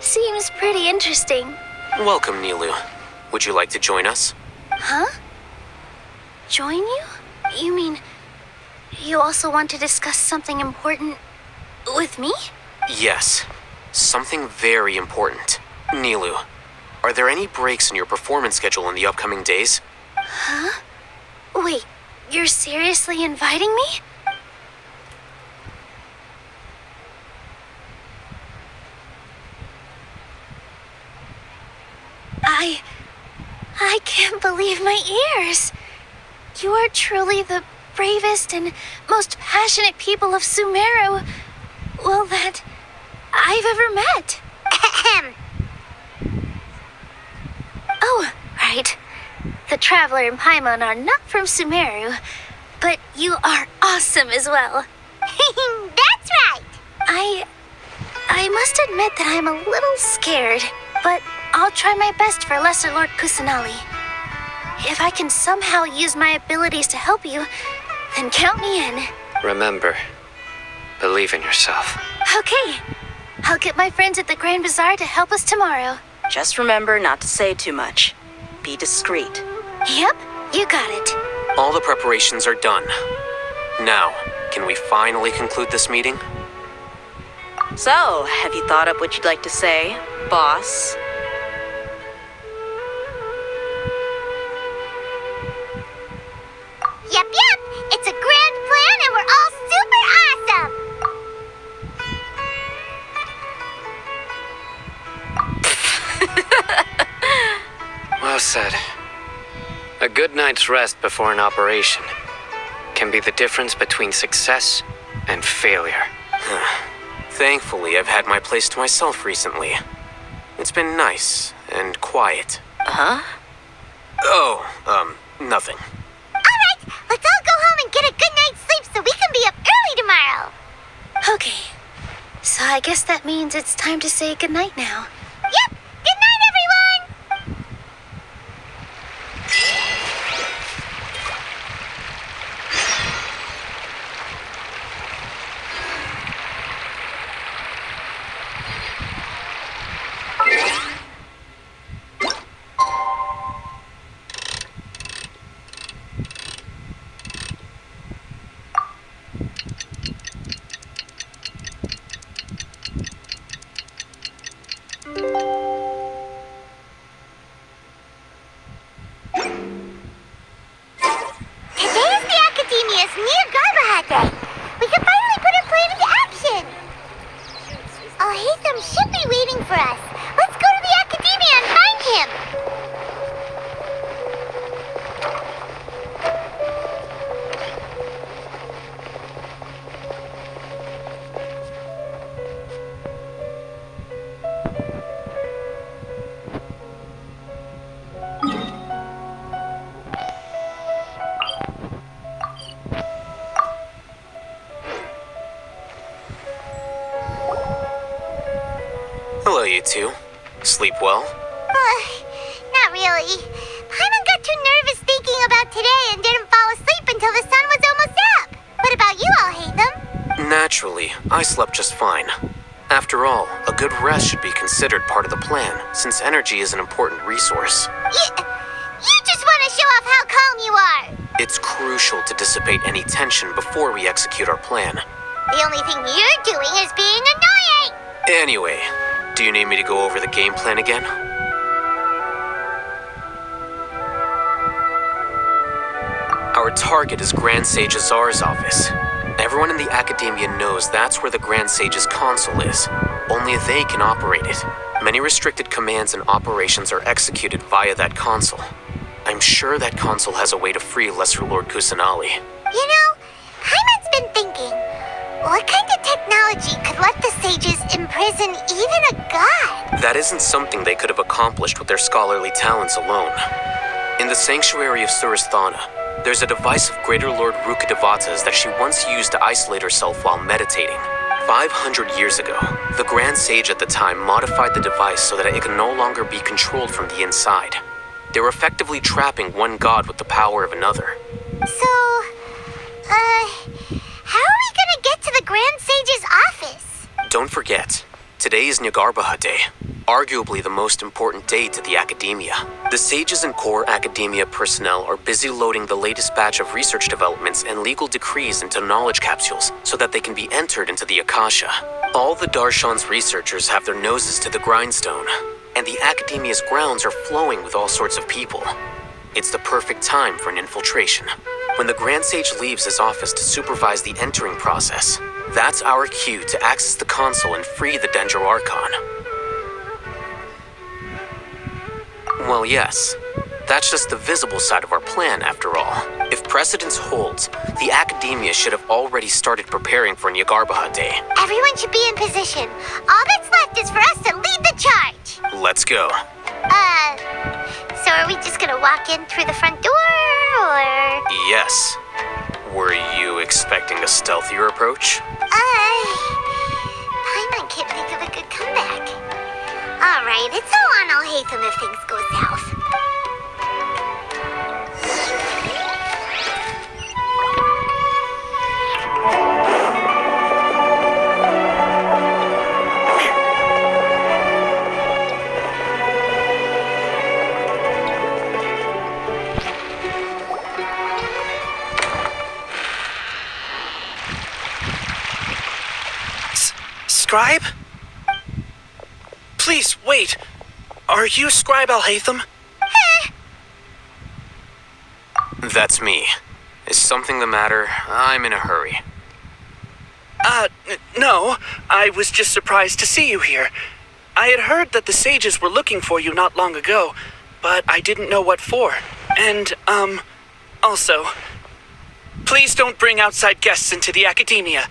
Seems pretty interesting. Welcome, Nilu. Would you like to join us? Huh? Join you? You mean you also want to discuss something important with me? Yes. Something very important. Nilu, are there any breaks in your performance schedule in the upcoming days? Huh? Wait, you're seriously inviting me? I can't believe my ears. You are truly the bravest and most passionate people of Sumeru, well, that I've ever met. Oh, right. The Traveler and Paimon are not from Sumeru, but you are awesome as well. That's right. I must admit that I'm a little scared, but I'll try my best for Lesser Lord Kusanali. If I can somehow use my abilities to help you, then count me in. Remember, believe in yourself. Okay. I'll get my friends at the Grand Bazaar to help us tomorrow. Just remember not to say too much. Be discreet. Yep, you got it. All the preparations are done. Now, can we finally conclude this meeting? So, have you thought up what you'd like to say, boss? Yep, it's a grand plan and we're all super awesome. Well said. A good night's rest before an operation can be the difference between success and failure. Thankfully, I've had my place to myself recently. It's been nice and quiet. Huh? Oh, nothing. Alright, let's all go home and get a good night's sleep so we can be up early tomorrow. Okay, so I guess that means it's time to say goodnight now. Yep, good night, everyone! For us. Let's go to the academia and find him. Hello, you two. Sleep well? Not really. Paimon got too nervous thinking about today and didn't fall asleep until the sun was almost up. What about you all, Hatham? Naturally, I slept just fine. After all, a good rest should be considered part of the plan, since energy is an important resource. You just want to show off how calm you are. It's crucial to dissipate any tension before we execute our plan. The only thing you're doing is being annoying. Anyway, do you need me to go over the game plan again? Our target is Grand Sage Azar's office. Everyone in the Academia knows that's where the Grand Sage's console is. Only they can operate it. Many restricted commands and operations are executed via that console. I'm sure that console has a way to free Lesser Lord Kusanali. You know, Paimon's been thinking, what kind of technology could let the sages imprison even a god? That isn't something they could have accomplished with their scholarly talents alone. In the sanctuary of Surasthana, there's a device of Greater Lord Rukadevata's that she once used to isolate herself while meditating. 500 years ago, the Grand Sage at the time modified the device so that it could no longer be controlled from the inside. They were effectively trapping one god with the power of another. So, how are we gonna get to the Grand Sage's office? Don't forget, today is Nyagarbaha Day, arguably the most important day to the Academia. The sages and core Academia personnel are busy loading the latest batch of research developments and legal decrees into knowledge capsules so that they can be entered into the Akasha. All the Darshan's researchers have their noses to the grindstone, and the Academia's grounds are flowing with all sorts of people. It's the perfect time for an infiltration. When the Grand Sage leaves his office to supervise the entering process, that's our cue to access the console and free the Dendro Archon. Well, yes. That's just the visible side of our plan, after all. If precedence holds, the Academia should have already started preparing for Nyagarbaha Day. Everyone should be in position. All that's left is for us to lead the charge. Let's go. So are we just gonna walk in through the front door, or? Yes. Were you expecting a stealthier approach? Paimon can't think of a good comeback. Alright, it's all on Alhaitham if things go south. Scribe? Please, wait. Are you Scribe Alhaitham? That's me. Is something the matter? I'm in a hurry. No. I was just surprised to see you here. I had heard that the sages were looking for you not long ago, but I didn't know what for. And, also, please don't bring outside guests into the Academia.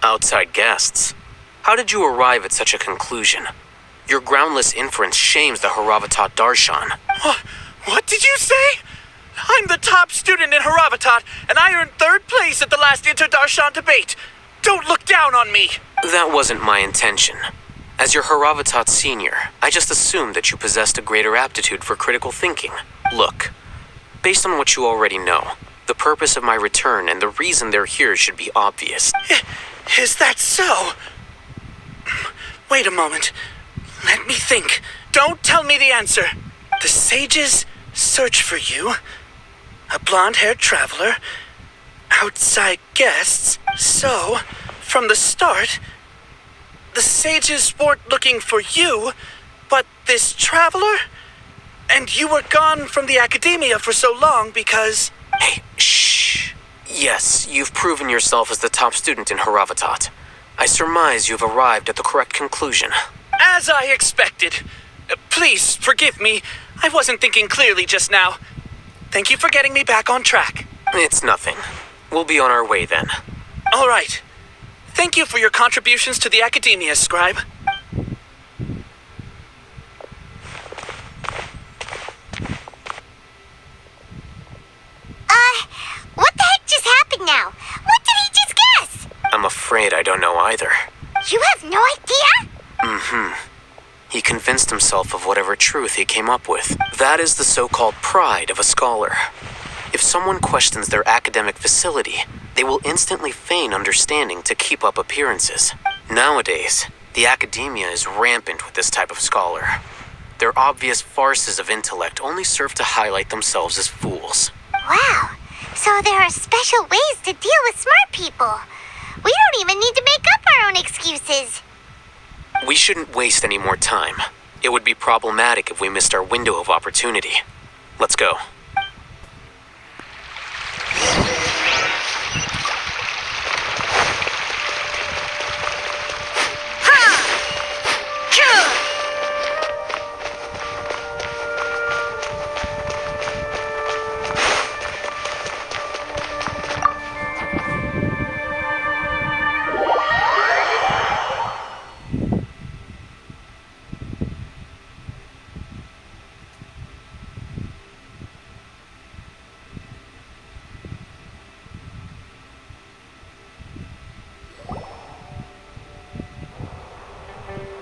Outside guests? How did you arrive at such a conclusion? Your groundless inference shames the Haravatat Darshan. What did you say? I'm the top student in Haravatat, and I earned 3rd place at the last Inter-Darshan debate. Don't look down on me. That wasn't my intention. As your Haravatat senior, I just assumed that you possessed a greater aptitude for critical thinking. Look, based on what you already know, the purpose of my return and the reason they're here should be obvious. Is that so? Wait a moment. Let me think. Don't tell me the answer. The sages search for you. A blonde-haired traveler. Outside guests. So, from the start, the sages weren't looking for you, but this traveler? And you were gone from the Academia for so long because... Hey, shh. Yes, you've proven yourself as the top student in Haravatat. I surmise you've arrived at the correct conclusion. As I expected. Please, forgive me. I wasn't thinking clearly just now. Thank you for getting me back on track. It's nothing. We'll be on our way then. All right. Thank you for your contributions to the Academia, Scribe. What the heck just happened now? What did he just guess? I'm afraid I don't know either. You have no idea? He convinced himself of whatever truth he came up with. That is the so-called pride of a scholar. If someone questions their academic facility, they will instantly feign understanding to keep up appearances. Nowadays, the Academia is rampant with this type of scholar. Their obvious farces of intellect only serve to highlight themselves as fools. Wow. So there are special ways to deal with smart people. We don't even need to make up our own excuses. We shouldn't waste any more time. It would be problematic if we missed our window of opportunity. Let's go.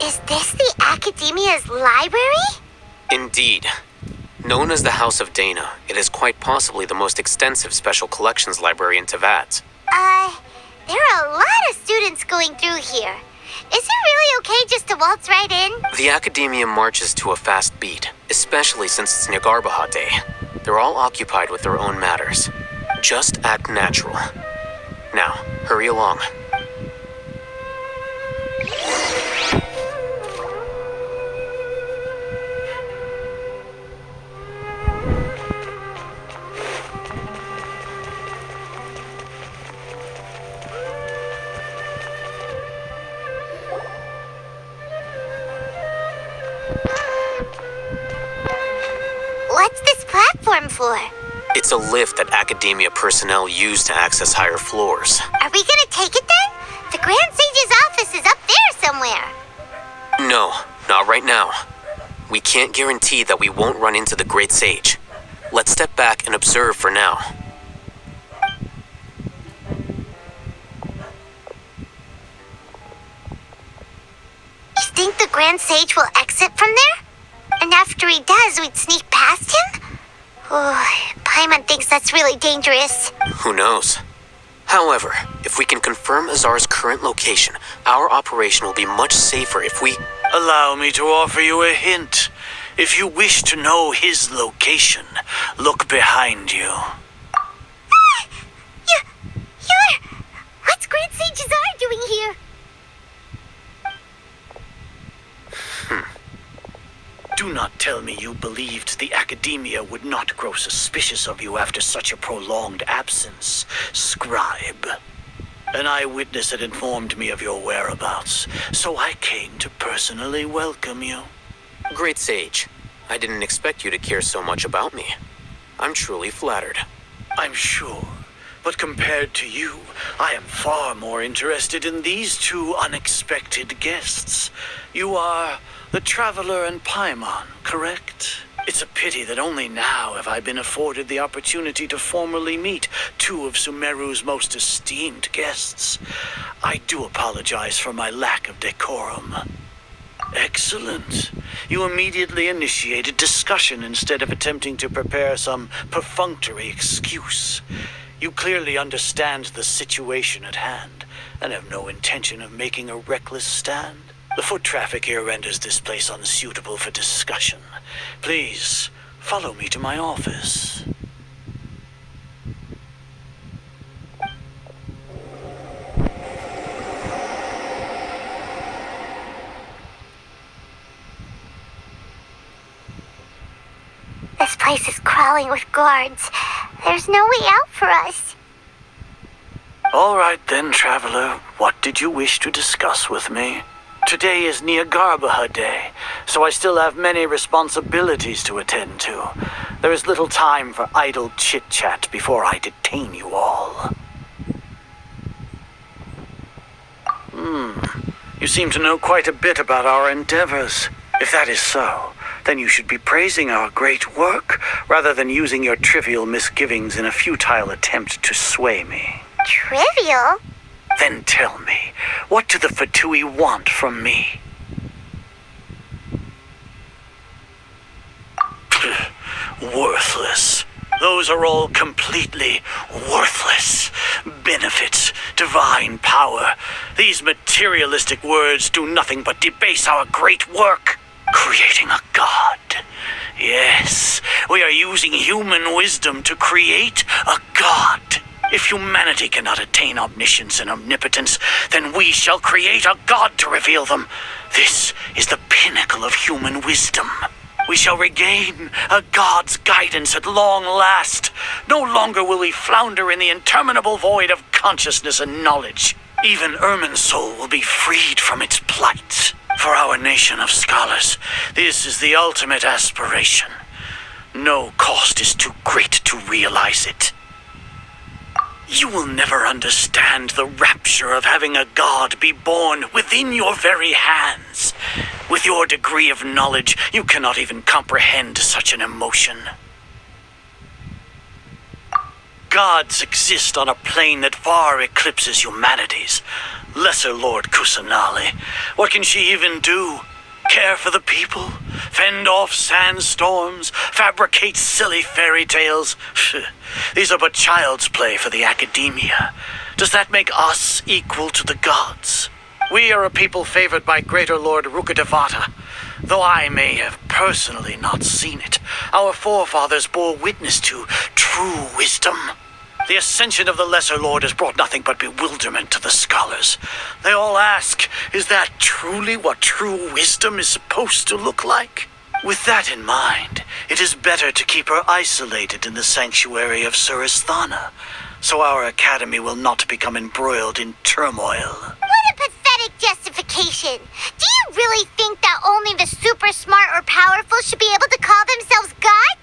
Is this the Academia's library? Indeed. Known as the House of Dana, it is quite possibly the most extensive special collections library in Teyvat. There are a lot of students going through here. Is it really okay just to waltz right in? The Academia marches to a fast beat, especially since it's Nagarbaha Day. They're all occupied with their own matters. Just act natural. Now, hurry along. What's this platform for? It's a lift that Academia personnel use to access higher floors. Are we gonna take it then? The Grand Sage's office is up there somewhere. No, not right now. We can't guarantee that we won't run into the Great Sage. Let's step back and observe for now. You think the Grand Sage will exit from there? And after he does, we'd sneak past him? Oh, Paimon thinks that's really dangerous. Who knows? However, if we can confirm Azar's current location, our operation will be much safer if we... Allow me to offer you a hint. If you wish to know his location, look behind you. You're... What's Grand Sage Azar doing here? Do not tell me you believed the Academia would not grow suspicious of you after such a prolonged absence, scribe. An eyewitness had informed me of your whereabouts, so I came to personally welcome you. Great Sage, I didn't expect you to care so much about me. I'm truly flattered. I'm sure, but compared to you, I am far more interested in these two unexpected guests. You are the Traveler and Paimon, correct? It's a pity that only now have I been afforded the opportunity to formally meet two of Sumeru's most esteemed guests. I do apologize for my lack of decorum. Excellent. You immediately initiated discussion instead of attempting to prepare some perfunctory excuse. You clearly understand the situation at hand and have no intention of making a reckless stand. The foot traffic here renders this place unsuitable for discussion. Please, follow me to my office. This place is crawling with guards. There's no way out for us. All right then, Traveler. What did you wish to discuss with me? Today is Nagarbaha Day, so I still have many responsibilities to attend to. There is little time for idle chit-chat before I detain you all. You seem to know quite a bit about our endeavors. If that is so, then you should be praising our great work rather than using your trivial misgivings in a futile attempt to sway me. Trivial? Then tell me, what do the Fatui want from me? Worthless. Those are all completely worthless. Benefits, divine power. These materialistic words do nothing but debase our great work. Creating a god. Yes, we are using human wisdom to create a god. If humanity cannot attain omniscience and omnipotence, then we shall create a god to reveal them. This is the pinnacle of human wisdom. We shall regain a god's guidance at long last. No longer will we flounder in the interminable void of consciousness and knowledge. Even Irminsul will be freed from its plight. For our nation of scholars, this is the ultimate aspiration. No cost is too great to realize it. You will never understand the rapture of having a god be born within your very hands. With your degree of knowledge, you cannot even comprehend such an emotion. gods exist on a plane that far eclipses humanity's. Lesser Lord Kusanali. What can she even do? Care for the people? Fend off sandstorms? Fabricate silly fairy tales? These are but child's play for the academia. Does that make us equal to the gods? We are a people favored by Greater Lord Rukadevata. Though I may have personally not seen it, our forefathers bore witness to true wisdom. The ascension of the Lesser Lord has brought nothing but bewilderment to the scholars. They all ask, is that truly what true wisdom is supposed to look like? With that in mind, it is better to keep her isolated in the sanctuary of Surasthana, so our academy will not become embroiled in turmoil. What a pathetic justification. Do you really think that only the super smart or powerful should be able to call themselves gods?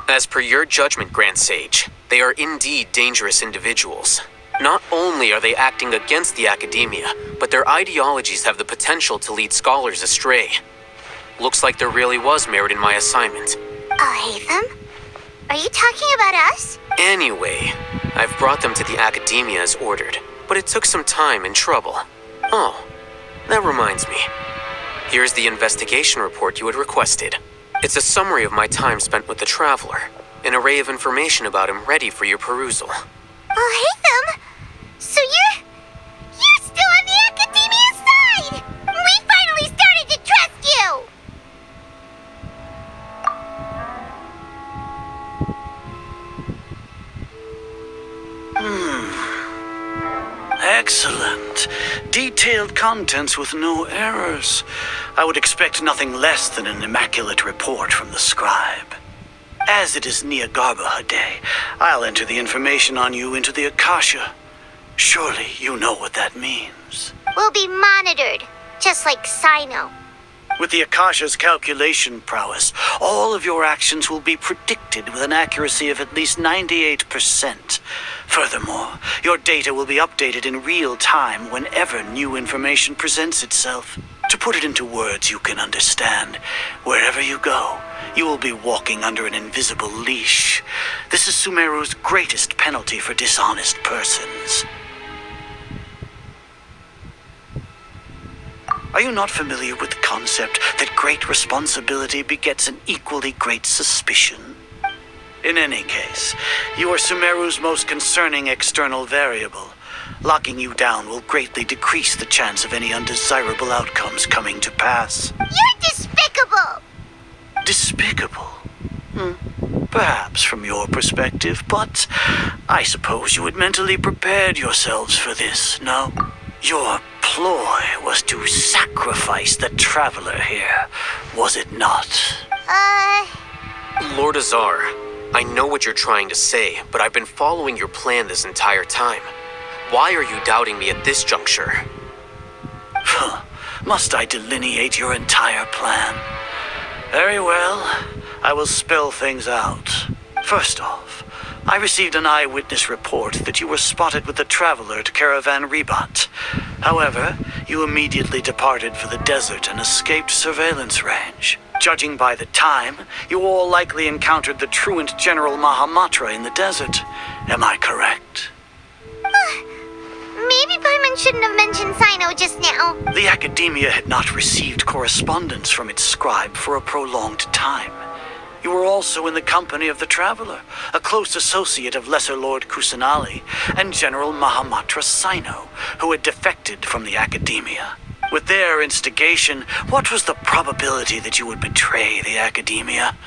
As per your judgment, Grand Sage, they are indeed dangerous individuals. Not only are they acting against the academia, but their ideologies have the potential to lead scholars astray. Looks like there really was merit in my assignment. Hatham? Are you talking about us? Anyway, I've brought them to the academia as ordered, but it took some time and trouble. Oh, that reminds me. Here's the investigation report you had requested. It's a summary of my time spent with the Traveler, an array of information about him ready for your perusal. Hatham? So you're still on the academia side! We finally started to trust you! Excellent. Detailed contents with no errors. I would expect nothing less than an immaculate report from the scribe. As it is Niagarbha Day, I'll enter the information on you into the Akasha. Surely you know what that means. We'll be monitored, just like Sino. With the Akasha's calculation prowess, all of your actions will be predicted with an accuracy of at least 98%. Furthermore, your data will be updated in real time whenever new information presents itself. To put it into words you can understand, wherever you go, you will be walking under an invisible leash. This is Sumeru's greatest penalty for dishonest persons. Are you not familiar with the concept that great responsibility begets an equally great suspicion? In any case, you are Sumeru's most concerning external variable. Locking you down will greatly decrease the chance of any undesirable outcomes coming to pass. You're despicable! Despicable? Perhaps from your perspective, but I suppose you had mentally prepared yourselves for this, no? Your ploy was to sacrifice the Traveler here, was it not? Lord Azar, I know what you're trying to say, but I've been following your plan this entire time. Why are you doubting me at this juncture? Must I delineate your entire plan? Very well, I will spell things out. First off, I received an eyewitness report that you were spotted with the Traveler at Caravan Rebat. However, you immediately departed for the desert and escaped surveillance range. Judging by the time, you all likely encountered the truant General Mahamatra in the desert. Am I correct? Maybe Paimon shouldn't have mentioned Sino just now. The Academia had not received correspondence from its scribe for a prolonged time. You were also in the company of the Traveler, a close associate of Lesser Lord Kusanali and General Mahamatra Sino, who had defected from the Academia. With their instigation, what was the probability that you would betray the Academia?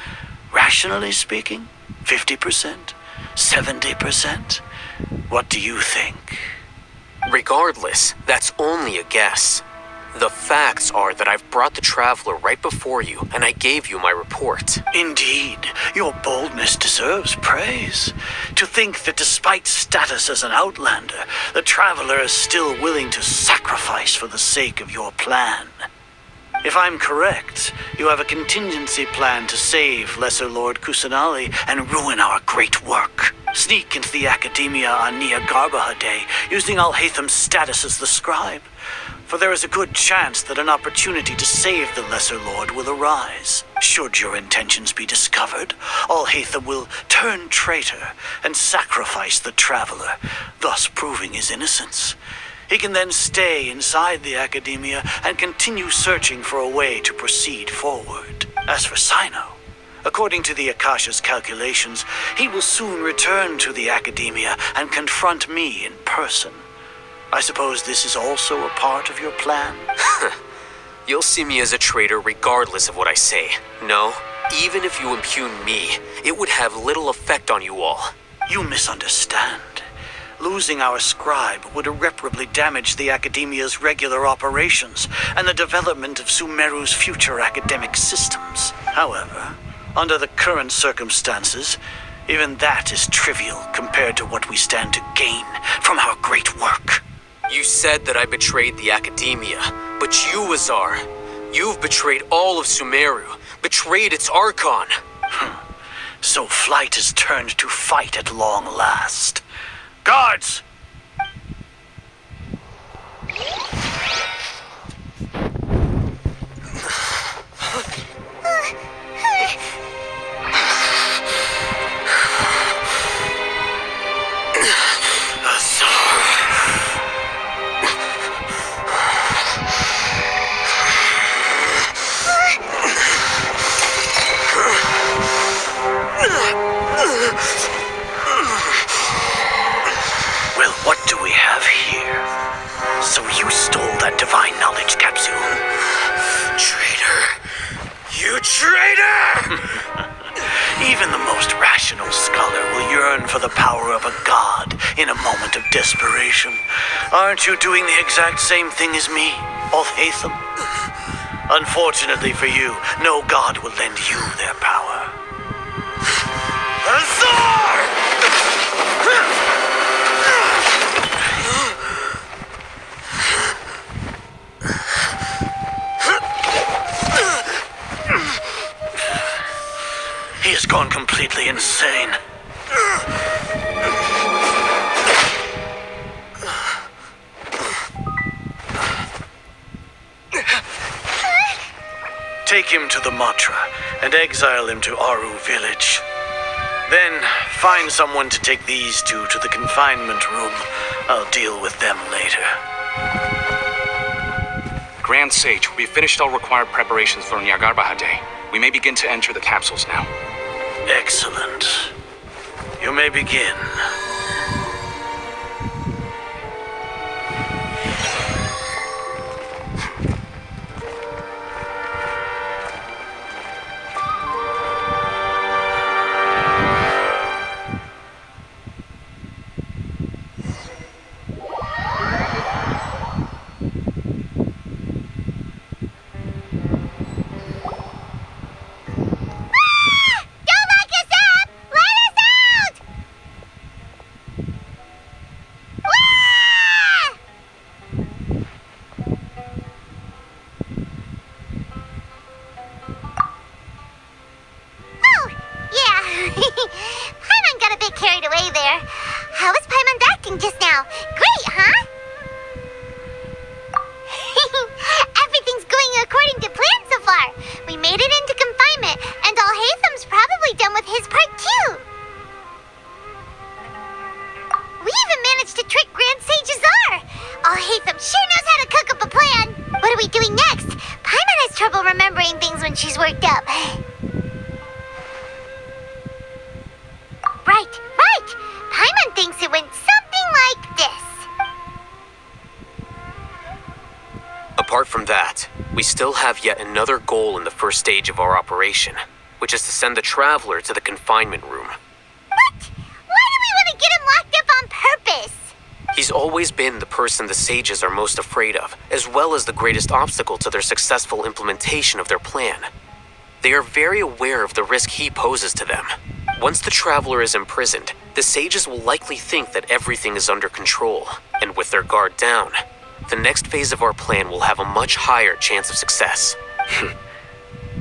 Rationally speaking, 50%? 70%? What do you think? Regardless, that's only a guess. The facts are that I've brought the Traveler right before you, and I gave you my report. Indeed, your boldness deserves praise. To think that despite status as an outlander, the Traveler is still willing to sacrifice for the sake of your plan. If I'm correct, you have a contingency plan to save Lesser Lord Kusanali and ruin our great work. Sneak into the Academia on Nia Garbaha Day, using Al-Haytham's status as the scribe. For there is a good chance that an opportunity to save the Lesser Lord will arise. Should your intentions be discovered, Al-Haytham will turn traitor and sacrifice the Traveler, thus proving his innocence. He can then stay inside the Academia and continue searching for a way to proceed forward. As for Sino, according to the Akasha's calculations, he will soon return to the Academia and confront me in person. I suppose this is also a part of your plan? You'll see me as a traitor regardless of what I say. No, even if you impugn me, it would have little effect on you all. You misunderstand. Losing our scribe would irreparably damage the Academia's regular operations and the development of Sumeru's future academic systems. However, under the current circumstances, even that is trivial compared to what we stand to gain from our great work. You said that I betrayed the Academia, but you, Azar, you've betrayed all of Sumeru, betrayed its Archon. So flight has turned to fight at long last. Guards! Well, what do we have here? So you stole that divine knowledge capsule? Traitor! You traitor! Even the most rational scholar will yearn for the power of a god in a moment of desperation. Aren't you doing the exact same thing as me, Al-Haytham? Unfortunately for you, no god will lend you their power. Azar! He has gone completely insane. Take him to the Matra and exile him to Aru village. Then find someone to take these two to the confinement room. I'll deal with them later. Grand Sage, we've finished all required preparations for Nyagarbha Day. We may begin to enter the capsules now. Excellent. You may begin. Paimon got a bit carried away there. How was Paimon acting just now? Great, huh? Everything's going according to plan so far. We made it into confinement, and Al-Haytham's probably done with his part too. We even managed to trick Grand Sage Azar. Al-Haytham sure knows how to cook up a plan. What are we doing next? Paimon has trouble remembering things when she's worked up. Right. Paimon thinks it went something like this. Apart from that, we still have yet another goal in the first stage of our operation, which is to send the Traveler to the confinement room. What? Why do we want to get him locked up on purpose? He's always been the person the sages are most afraid of, as well as the greatest obstacle to their successful implementation of their plan. They are very aware of the risk he poses to them. Once the Traveler is imprisoned, the sages will likely think that everything is under control, and with their guard down, the next phase of our plan will have a much higher chance of success.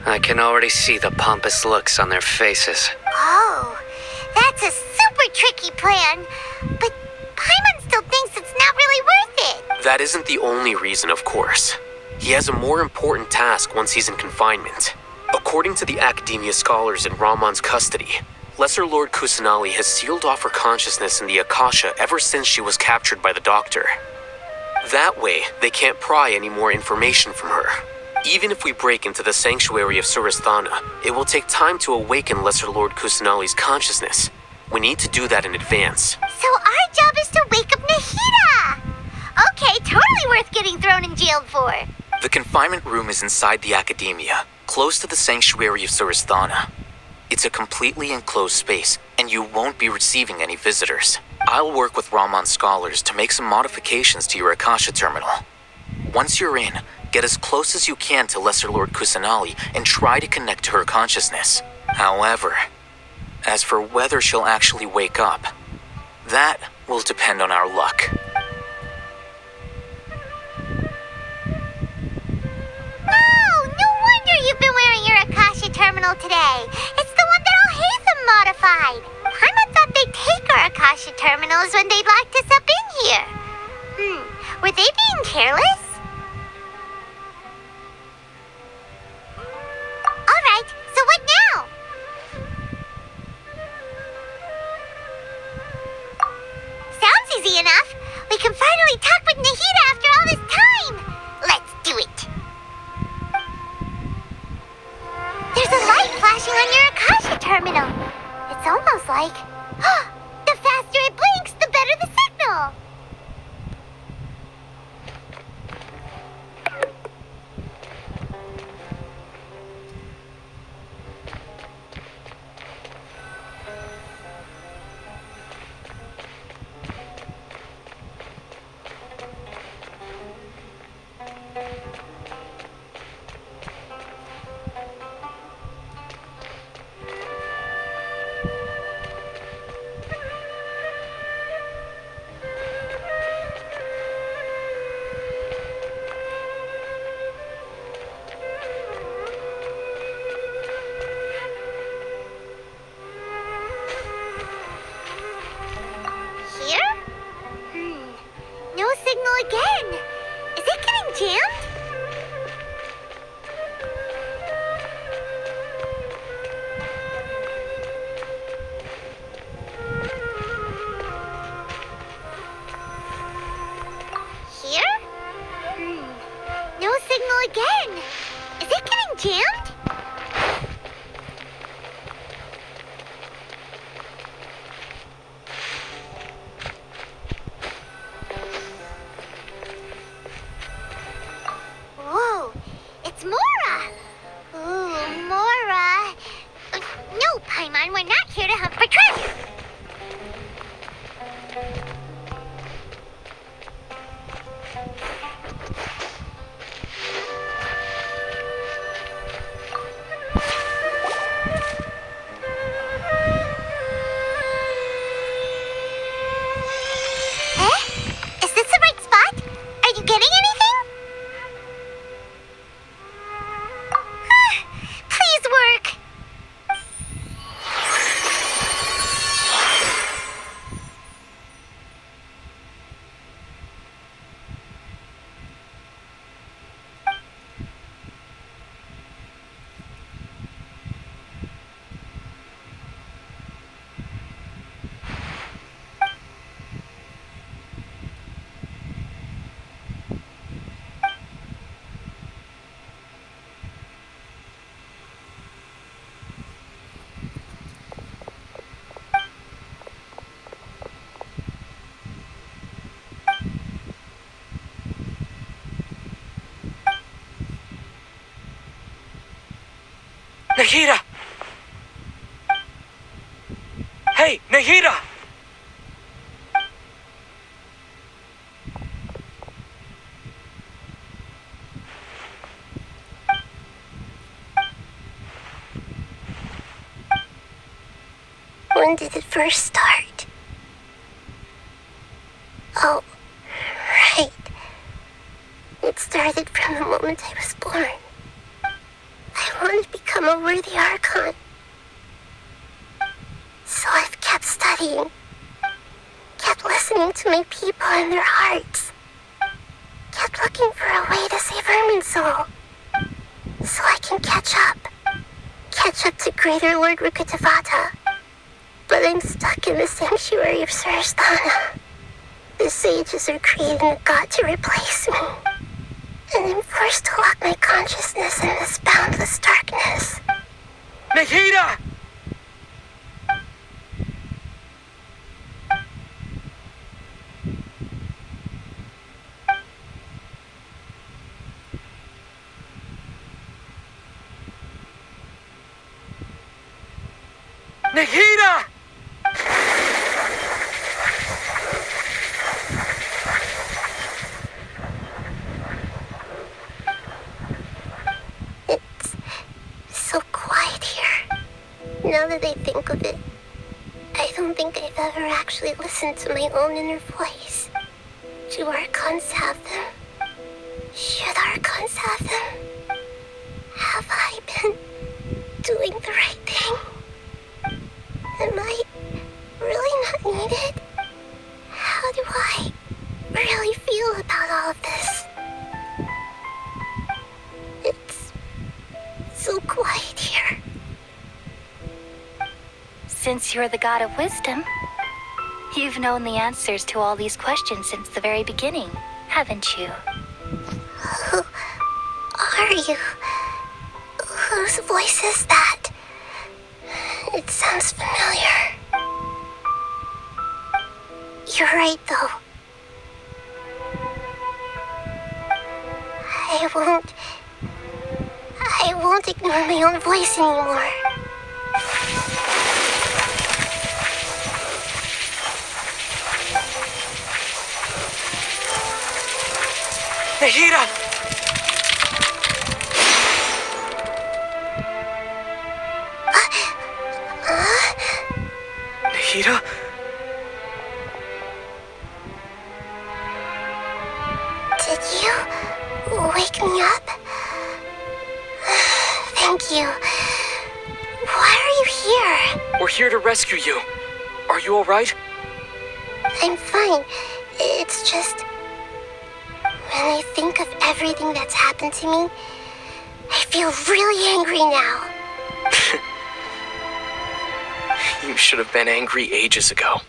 I can already see the pompous looks on their faces. Oh, that's a super tricky plan. But Paimon still thinks it's not really worth it. That isn't the only reason, of course. He has a more important task once he's in confinement. According to the Academia scholars in Ramon's custody, Lesser Lord Kusanali has sealed off her consciousness in the Akasha ever since she was captured by the Doctor. That way, they can't pry any more information from her. Even if we break into the sanctuary of Surasthana, it will take time to awaken Lesser Lord Kusanali's consciousness. We need to do that in advance. So our job is to wake up Nahida! Okay, totally worth getting thrown in jail for. The confinement room is inside the Academia, close to the sanctuary of Surasthana. It's a completely enclosed space, and you won't be receiving any visitors. I'll work with Ramon's scholars to make some modifications to your Akasha terminal. Once you're in, get as close as you can to Lesser Lord Kusanali and try to connect to her consciousness. However, as for whether she'll actually wake up, that will depend on our luck. Oh, no wonder you've been wearing your Akasha terminal today. It's the one that Al-Haytham modified. Paimon thought they'd take our Akasha terminals when they locked us up in here. Were they being careless? Alright, so what now? Sounds easy enough. We can finally talk with Nahida after all this time. Let's do it. There's a light flashing on your Akasha terminal. It's almost like... the faster it blinks, the better the signal. No signal again. Is it getting jammed? Here? No signal again. Is it getting jammed? Whoa, it's Mora! Ooh, Mora! No, Paimon, we're not here to hunt for treasure! Eh? Is this the right spot? Are you getting anything? Please work. Nahida! Hey, Nahida! When did it first start? Oh, right. It started from the moment I was born. want to become a worthy Archon. So I've kept studying, kept listening to my people and their hearts, kept looking for a way to save Irminsul, so I can catch up to Greater Lord Rukkhadevata. But I'm stuck in the sanctuary of Surasthana. The sages are creating a god to replace me, and I'm forced to lock my consciousness in this boundless darkness. Nahida! Nahida! It's so quiet here. Now that I think of it, I don't think I've ever actually listened to my own inner voice. Do Archons have them? Should Archons have them? Have I been doing the right thing? Am I really not needed? How do I really feel about all of this? It's so quiet here. Since you're the god of wisdom, you've known the answers to all these questions since the very beginning, haven't you? Who are you? Whose voice is that? It sounds familiar. You're right, though. I won't ignore my own voice anymore. Nahida! Nahida? Did you wake me up? Thank you. Why are you here? We're here to rescue you. Are you alright? I'm fine. It's just, when I think of everything that's happened to me, I feel really angry now. You should have been angry ages ago.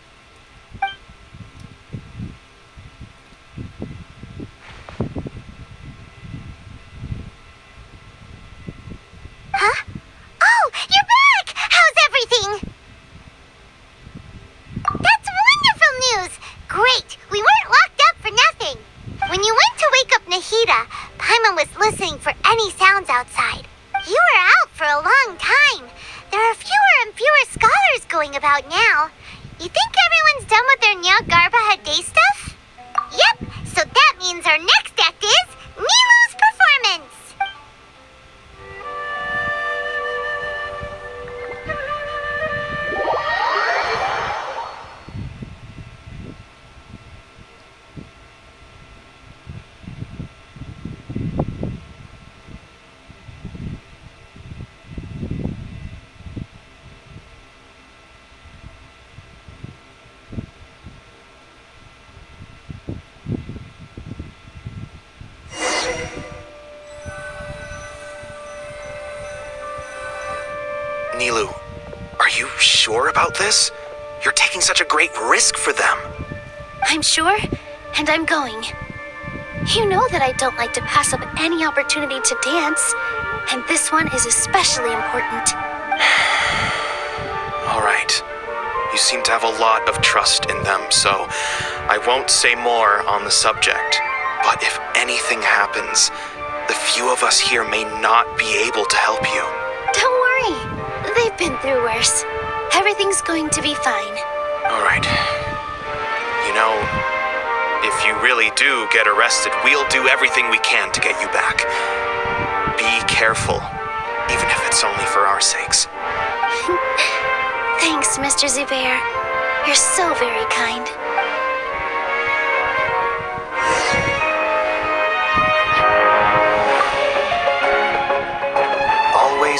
Huh? Oh, you're back! How's everything? That's wonderful news! Great! We weren't locked up for nothing. When you went to wake up Nahida, Paimon was listening for any sounds outside. You were out for a long time. There are fewer and fewer scholars going about now. You think everyone's done with their Nyagarba Day stuff? Yep, so that means our next act is Nilu's performance. Nilu, are you sure about this? You're taking such a great risk for them. I'm sure, and I'm going. You know that I don't like to pass up any opportunity to dance, and this one is especially important. All right. You seem to have a lot of trust in them, so I won't say more on the subject. But if anything happens, the few of us here may not be able to help you. Don't worry. They've been through worse. Everything's going to be fine. All right. You know, if you really do get arrested, we'll do everything we can to get you back. Be careful, even if it's only for our sakes. Thanks, Mr. Zubair. You're so very kind.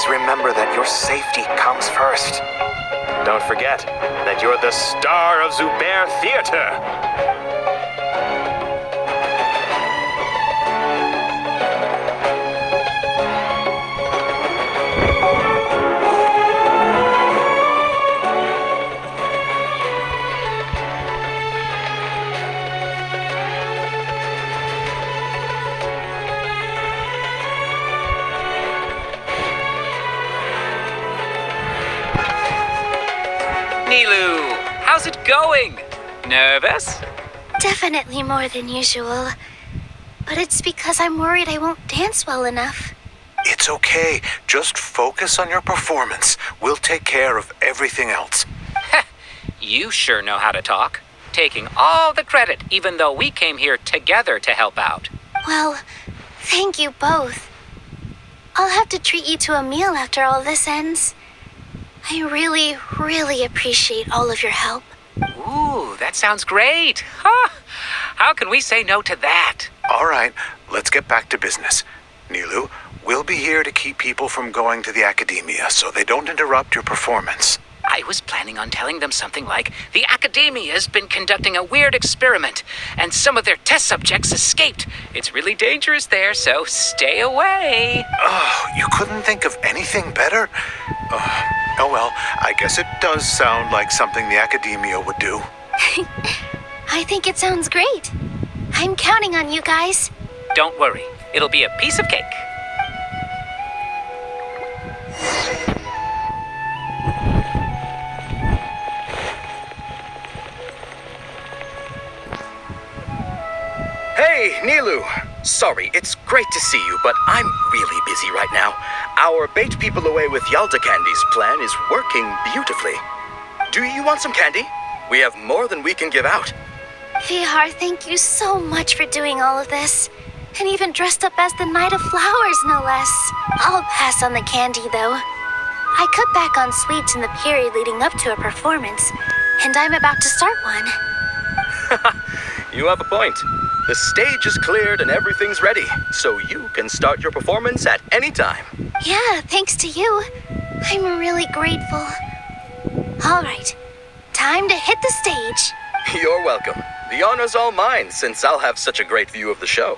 remember that your safety comes first. Don't forget that you're the star of Zubair Theater. Nilu, how's it going? Nervous? Definitely more than usual. But it's because I'm worried I won't dance well enough. It's okay. Just focus on your performance. We'll take care of everything else. You sure know how to talk. Taking all the credit, even though we came here together to help out. Well, thank you both. I'll have to treat you to a meal after all this ends. I really, really appreciate all of your help. Ooh, that sounds great. Huh? How can we say no to that? All right, let's get back to business. Nilu, we'll be here to keep people from going to the academia so they don't interrupt your performance. I was planning on telling them something like, the Academia's been conducting a weird experiment, and some of their test subjects escaped. It's really dangerous there, so stay away. Oh, you couldn't think of anything better? Oh well, I guess it does sound like something the Academia would do. I think it sounds great. I'm counting on you guys. Don't worry, it'll be a piece of cake. Hey, Nilu! Sorry, it's great to see you, but I'm really busy right now. Our Bait People Away with Yalda Candies plan is working beautifully. Do you want some candy? We have more than we can give out. Vihar, thank you so much for doing all of this. And even dressed up as the Knight of Flowers, no less. I'll pass on the candy, though. I cut back on sweets in the period leading up to a performance, and I'm about to start one. You have a point. The stage is cleared and everything's ready, so you can start your performance at any time. Yeah, thanks to you. I'm really grateful. All right, time to hit the stage. You're welcome. The honor's all mine, since I'll have such a great view of the show.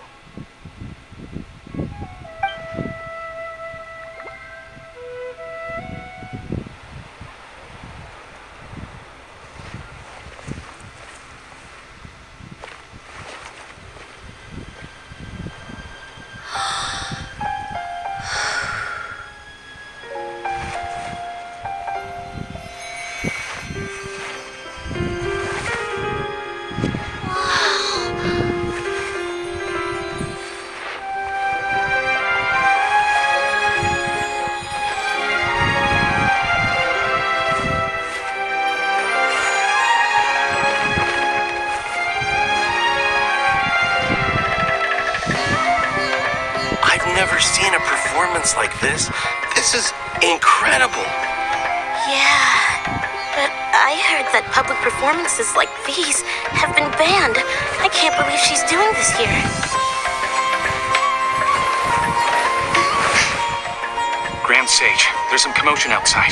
Never seen a performance like this. This is incredible. Yeah, but I heard that public performances like these have been banned. I can't believe she's doing this here. Grand Sage, there's some commotion outside.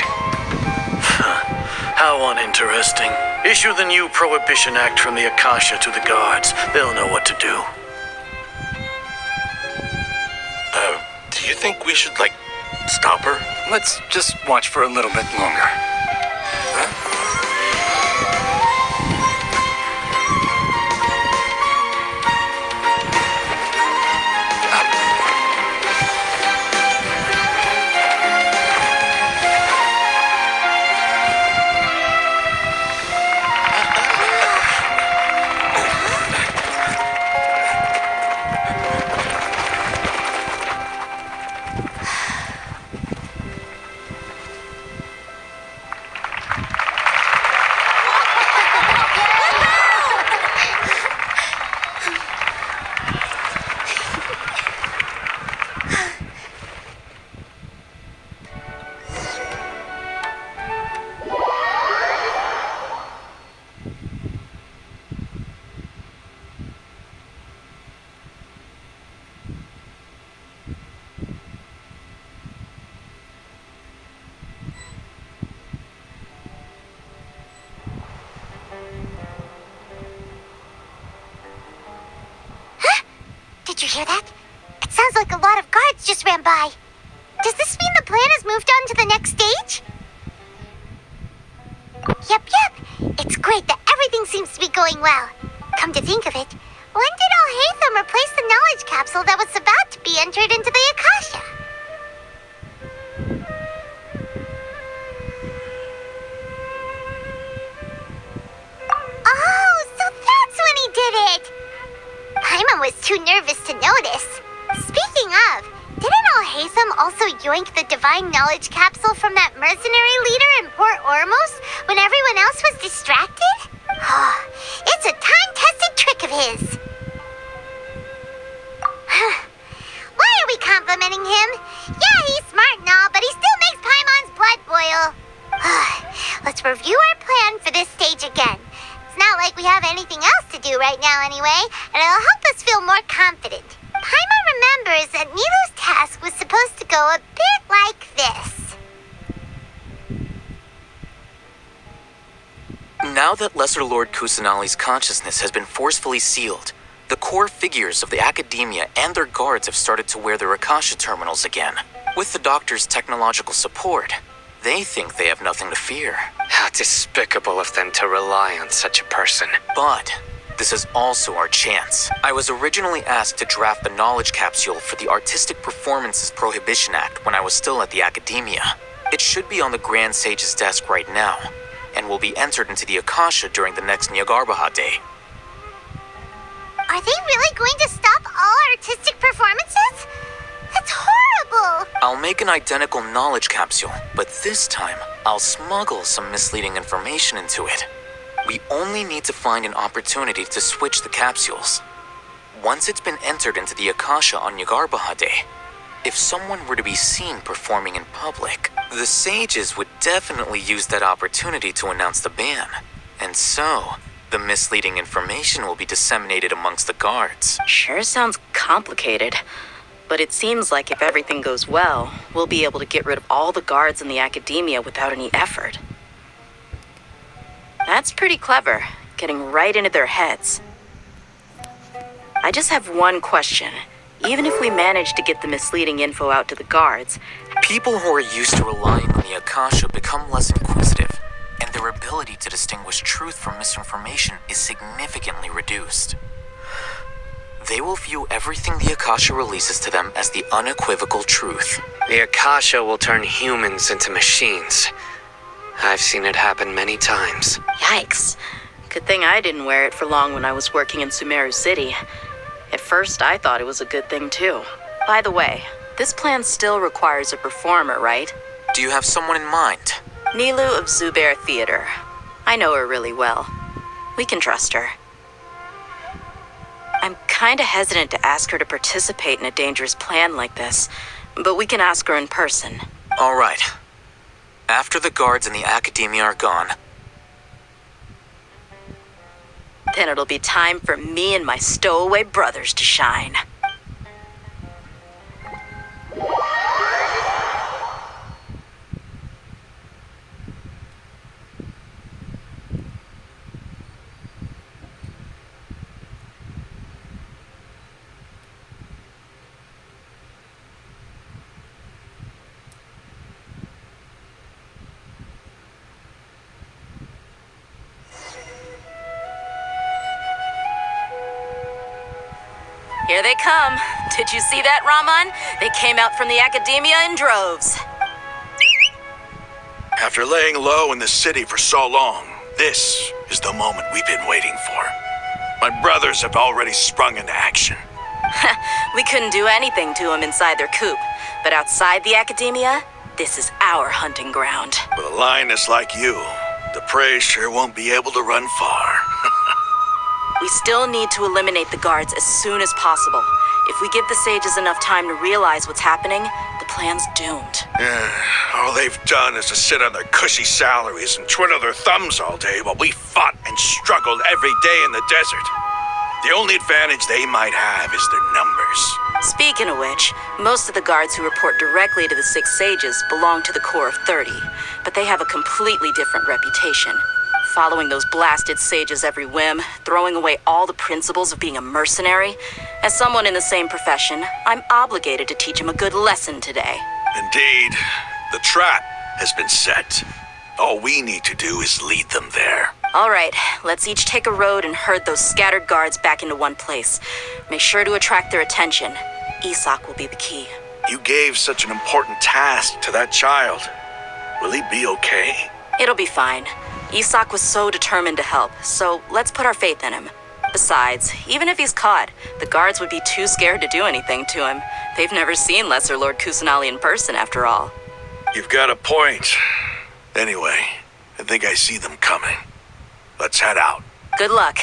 How uninteresting. Issue the new Prohibition Act from the Akasha to the guards. They'll know what to do. Do you think we should, stop her? Let's just watch for a little bit longer. hear that? It sounds like a lot of guards just ran by. Does this mean the plan has moved on to the next stage? Yep. It's great that everything seems to be going well. Come to think of it, when did Al-Haytham replace the knowledge capsule that was about to be entered into the Akasha? Oh, so that's when he did it! Paimon was too nervous to notice. Speaking of, didn't Al-Haytham also yoink the divine knowledge capsule from that mercenary leader in Port Ormos when everyone else was distracted? It's a time-tested trick of his. Why are we complimenting him? Yeah, he's smart and all, but he still makes Paimon's blood boil. Let's review our plan for this stage again. It's not like we have anything else to do right now anyway, and it'll help us feel more confident. Paimon remembers that Nilu's task was supposed to go a bit like this. Now that Lesser Lord Kusanali's consciousness has been forcefully sealed, the core figures of the Academia and their guards have started to wear their Akasha terminals again. With the Doctor's technological support, they think they have nothing to fear. How despicable of them to rely on such a person. But this is also our chance. I was originally asked to draft the knowledge capsule for the Artistic Performances Prohibition Act when I was still at the Academia. It should be on the Grand Sage's desk right now, and will be entered into the Akasha during the next Nyagarbha Day. Are they really going to stop all artistic performances? That's horrible! I'll make an identical knowledge capsule, but this time, I'll smuggle some misleading information into it. We only need to find an opportunity to switch the capsules. Once it's been entered into the Akasha on Nyagarbha Day, if someone were to be seen performing in public, the sages would definitely use that opportunity to announce the ban. And so, the misleading information will be disseminated amongst the guards. Sure sounds complicated. But it seems like if everything goes well, we'll be able to get rid of all the guards in the Academia without any effort. That's pretty clever, getting right into their heads. I just have one question. Even if we manage to get the misleading info out to the guards, people who are used to relying on the Akasha become less inquisitive, and their ability to distinguish truth from misinformation is significantly reduced. They will view everything the Akasha releases to them as the unequivocal truth. The Akasha will turn humans into machines. I've seen it happen many times. Yikes. Good thing I didn't wear it for long when I was working in Sumeru City. At first, I thought it was a good thing too. By the way, this plan still requires a performer, right? Do you have someone in mind? Nilu of Zubair Theater. I know her really well. We can trust her. I'm kinda hesitant to ask her to participate in a dangerous plan like this, but we can ask her in person. All right. After the guards in the Academia are gone, then it'll be time for me and my stowaway brothers to shine. Here they come. Did you see that, Raman? They came out from the Academia in droves. After laying low in the city for so long, this is the moment we've been waiting for. My brothers have already sprung into action. We couldn't do anything to them inside their coop, but outside the Academia, this is our hunting ground. With a lioness like you, the prey sure won't be able to run far. We still need to eliminate the guards as soon as possible. If we give the sages enough time to realize what's happening, the plan's doomed. All they've done is to sit on their cushy salaries and twiddle their thumbs all day while we fought and struggled every day in the desert. The only advantage they might have is their numbers. Speaking of which, most of the guards who report directly to the Six Sages belong to the Corps of 30, but they have a completely different reputation. following those blasted sages every whim, throwing away all the principles of being a mercenary. As someone in the same profession, I'm obligated to teach him a good lesson today. Indeed. The trap has been set. All we need to do is lead them there. All right, let's each take a road and herd those scattered guards back into one place. Make sure to attract their attention. Isak will be the key. You gave such an important task to that child. Will he be okay? It'll be fine. Isak was so determined to help, so let's put our faith in him. Besides, even if he's caught, the guards would be too scared to do anything to him. They've never seen Lesser Lord Kusanali in person, after all. You've got a point. Anyway, I think I see them coming. Let's head out. Good luck.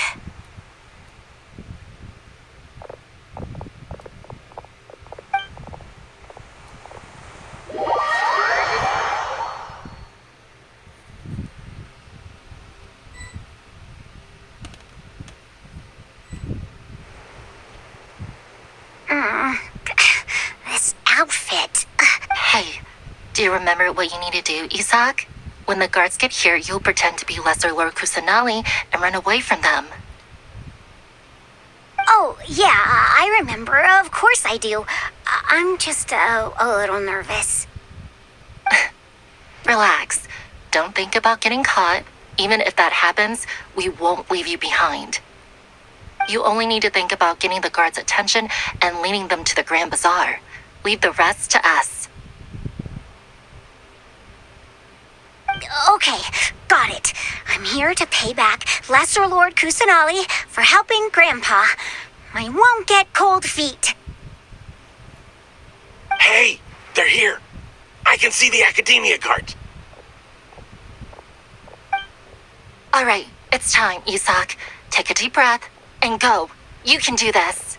This outfit. Hey, do you remember what you need to do, Isak? When the guards get here, you'll pretend to be Lesser Lord Kusanali and run away from them. Oh, yeah, I remember. Of course I do. I'm just a little nervous. Relax. Don't think about getting caught. Even if that happens, we won't leave you behind. You only need to think about getting the guards' attention and leading them to the Grand Bazaar. Leave the rest to us. Okay, got it. I'm here to pay back Lesser Lord Kusanali for helping Grandpa. I won't get cold feet. Hey, they're here. I can see the Academia guards. All right, it's time, Isak. Take a deep breath and go. You can do this.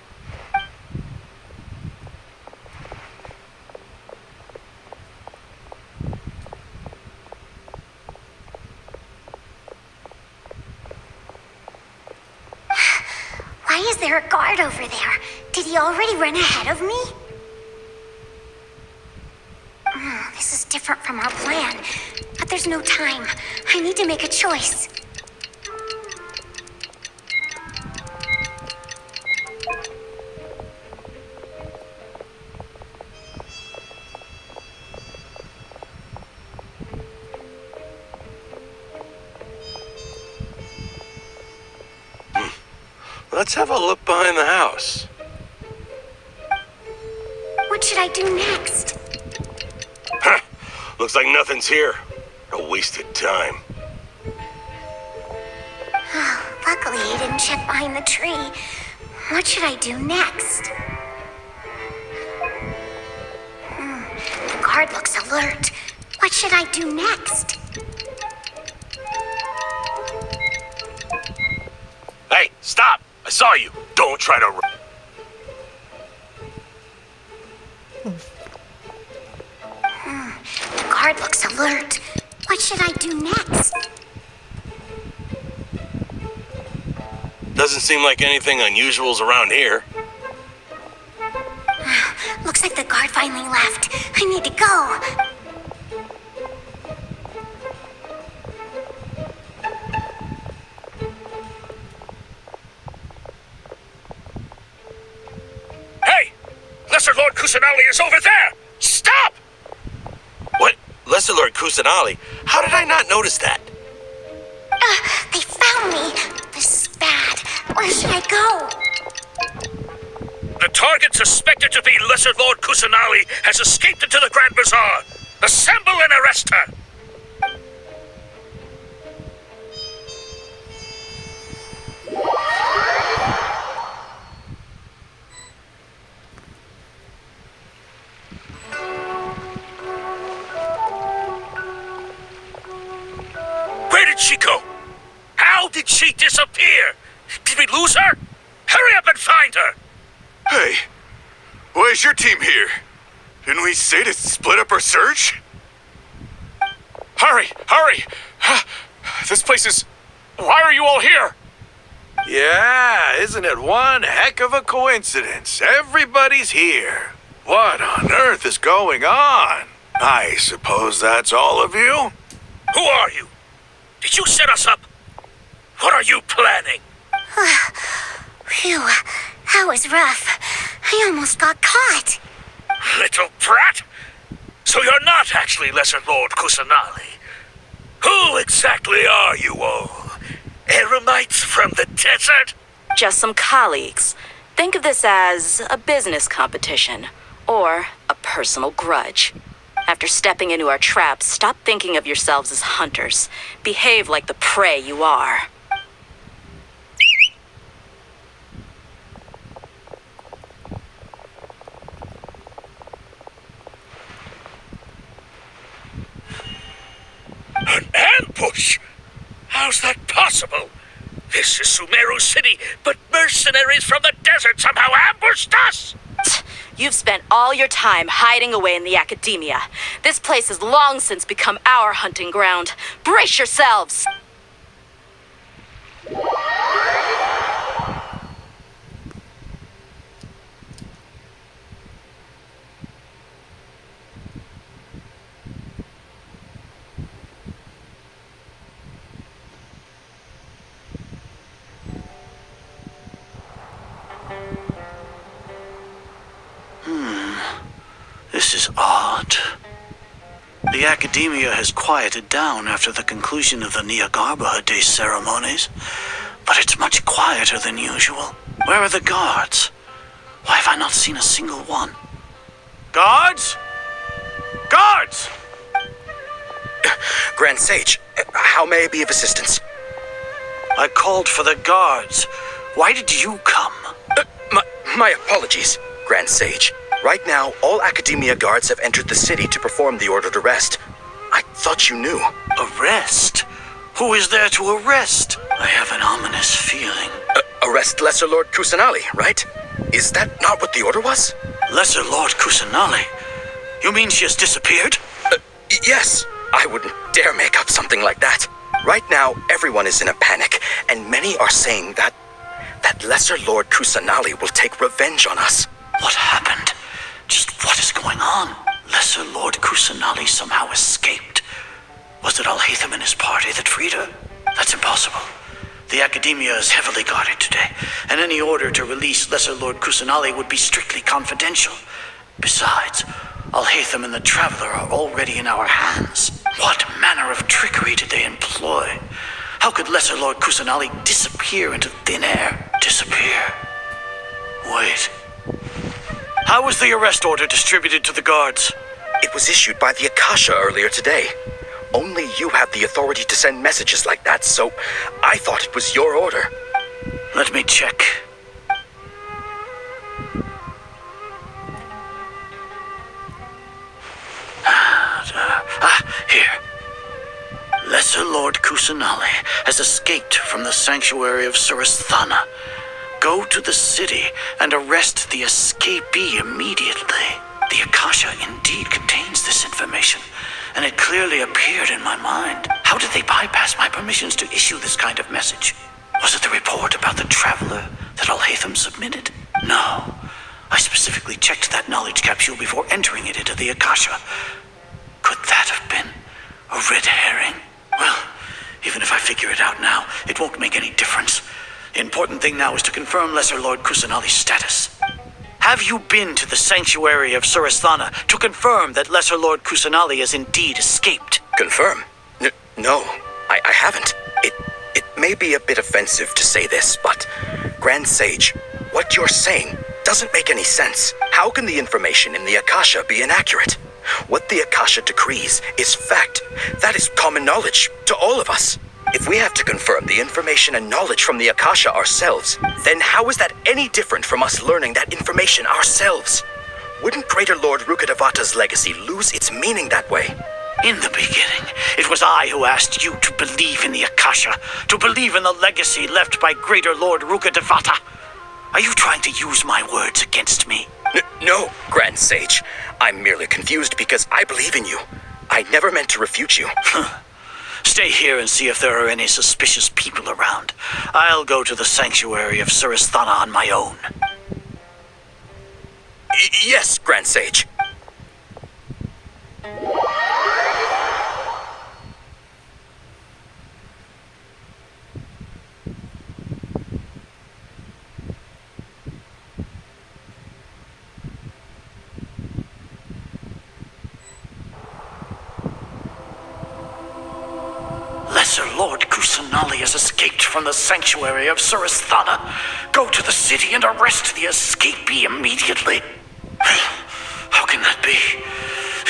Why is there a guard over there? Did he already run ahead of me? This is different from our plan. But there's no time. I need to make a choice. Let's have a look behind the house. What should I do next? Huh. Looks like nothing's here. A wasted time. Luckily, he didn't check behind the tree. What should I do next? The guard looks alert. What should I do next? Hey, stop! I saw you. Don't try to... The guard looks alert. What should I do next? Doesn't seem like anything unusual's around here. Looks like the guard finally left. I need to go. Hey! Lesser Lord Kusanali is over there! Stop! What? Lesser Lord Kusanali? How did I not notice that? They found me. This is bad. Where should I go? The target suspected to be Lesser Lord Kusanali has escaped into the Grand Bazaar. Assemble and arrest her! Where did she go? How did she disappear? Did we lose her? Hurry up and find her! Hey, why is your team here? Didn't we say to split up our search? Hurry! Hurry! This place is... Why are you all here? Yeah, isn't it one heck of a coincidence? Everybody's here. What on earth is going on? I suppose that's all of you? Who are you? Did you set us up? What are you planning? Phew, that was rough. I almost got caught. Little brat! So you're not actually Lesser Lord Kusanali. Who exactly are you all? Eremites from the desert? Just some colleagues. Think of this as a business competition, or a personal grudge. After stepping into our traps, stop thinking of yourselves as hunters. Behave like the prey you are. An ambush? How's that possible? This is Sumeru City, but mercenaries from the desert somehow ambushed us! You've spent all your time hiding away in the academia. This place has long since become our hunting ground. Brace yourselves! This is odd. The academia has quieted down after the conclusion of the Niagarbaha Day ceremonies, but it's much quieter than usual. Where are the guards? Why have I not seen a single one? Guards? Guards! Grand Sage, how may I be of assistance? I called for the guards. Why did you come? My apologies, Grand Sage. Right now, all Academia guards have entered the city to perform the ordered arrest. I thought you knew. Arrest? Who is there to arrest? I have an ominous feeling. Arrest Lesser Lord Kusanali, right? Is that not what the order was? Lesser Lord Kusanali? You mean she has disappeared? Yes. I wouldn't dare make up something like that. Right now, everyone is in a panic, and many are saying that Lesser Lord Kusanali will take revenge on us. What happened? Just what is going on? Lesser Lord Kusanali somehow escaped. Was it Alhaitham and his party that freed her? That's impossible. The Academia is heavily guarded today, and any order to release Lesser Lord Kusanali would be strictly confidential. Besides, Alhaitham and the Traveler are already in our hands. What manner of trickery did they employ? How could Lesser Lord Kusanali disappear into thin air? Disappear? Wait. How was the arrest order distributed to the guards? It was issued by the Akasha earlier today. Only you have the authority to send messages like that, so I thought it was your order. Let me check. Here. Lesser Lord Kusanali has escaped from the sanctuary of Suristhana. Go to the city and arrest the escapee immediately. The Akasha indeed contains this information, and it clearly appeared in my mind. How did they bypass my permissions to issue this kind of message? Was it the report about the Traveler that Alhaitham submitted? No. I specifically checked that knowledge capsule before entering it into the Akasha. Could that have been a red herring? Well, even if I figure it out now, it won't make any difference. The important thing now is to confirm Lesser Lord Kusanali's status. Have you been to the sanctuary of Suristhana to confirm that Lesser Lord Kusanali has indeed escaped? Confirm? No, I haven't. It may be a bit offensive to say this, but Grand Sage, what you're saying doesn't make any sense. How can the information in the Akasha be inaccurate? What the Akasha decrees is fact. That is common knowledge to all of us. If we have to confirm the information and knowledge from the Akasha ourselves, then how is that any different from us learning that information ourselves? Wouldn't Greater Lord Rukkhadevata's legacy lose its meaning that way? In the beginning, it was I who asked you to believe in the Akasha, to believe in the legacy left by Greater Lord Rukkhadevata. Are you trying to use my words against me? No, Grand Sage. I'm merely confused because I believe in you. I never meant to refute you. Stay here and see if there are any suspicious people around. I'll go to the sanctuary of Suristhana on my own. Yes, Grand Sage. Lord Kusanali has escaped from the sanctuary of Suristhana. Go to the city and arrest the escapee immediately. How can that be?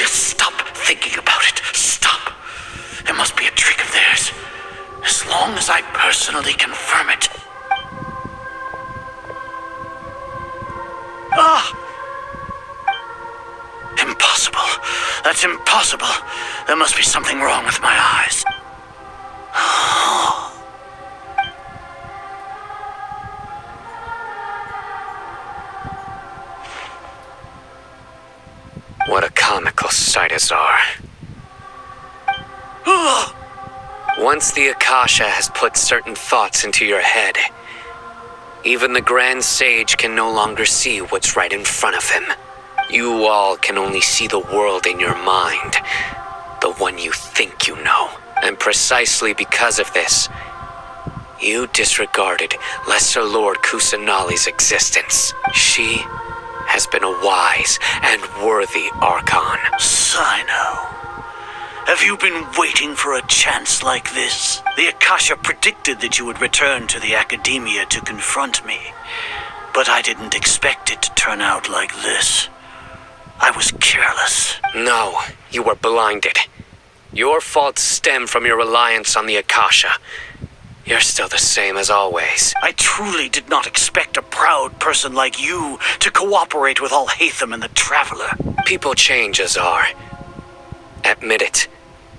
Stop thinking about it. Stop. It must be a trick of theirs. As long as I personally confirm it. Impossible. That's impossible. There must be something wrong with my eyes. What a comical sight, Azar. Once the Akasha has put certain thoughts into your head, even the Grand Sage can no longer see what's right in front of him. You all can only see the world in your mind, the one you think you know. And precisely because of this, you disregarded Lesser Lord Kusanali's existence. She has been a wise and worthy Archon. Sino, have you been waiting for a chance like this? The Akasha predicted that you would return to the Academia to confront me, but I didn't expect it to turn out like this. I was careless. No, you were blinded. Your faults stem from your reliance on the Akasha. You're still the same as always. I truly did not expect a proud person like you to cooperate with Alhaitham and the Traveler. People change, Azar. Admit it.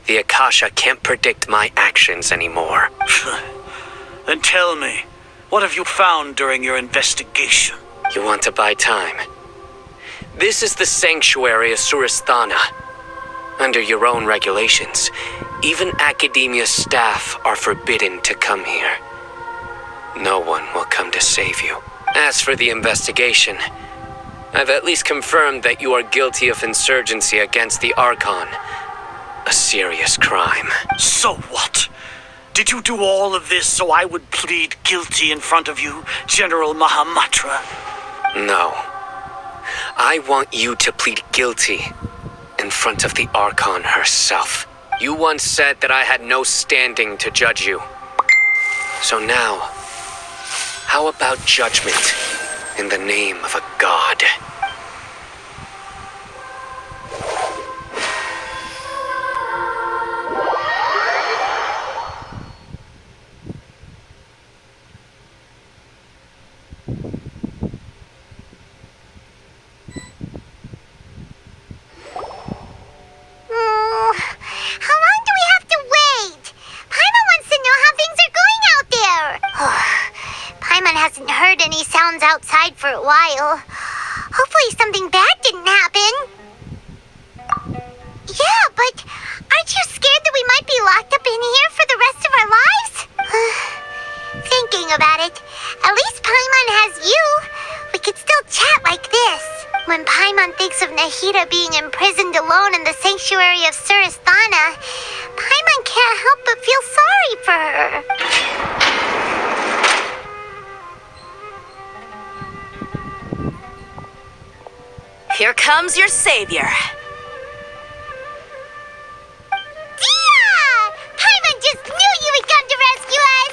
The Akasha can't predict my actions anymore. Then tell me, what have you found during your investigation? You want to buy time? This is the sanctuary of Suristhana. Under your own regulations, even Academia staff are forbidden to come here. No one will come to save you. As for the investigation, I've at least confirmed that you are guilty of insurgency against the Archon. A serious crime. So what? Did you do all of this so I would plead guilty in front of you, General Mahamatra? No. I want you to plead guilty in front of the Archon herself. You once said that I had no standing to judge you. So now, how about judgment in the name of a god? Outside for a while. Hopefully something bad didn't happen. Yeah, but aren't you scared that we might be locked up in here for the rest of our lives? Thinking about it, at least Paimon has you. We could still chat like this. When Paimon thinks of Nahida being imprisoned alone in the sanctuary of Suristhana, Paimon can't help but feel sorry for her. Here comes your savior. Dia! Paimon just knew you would come to rescue us!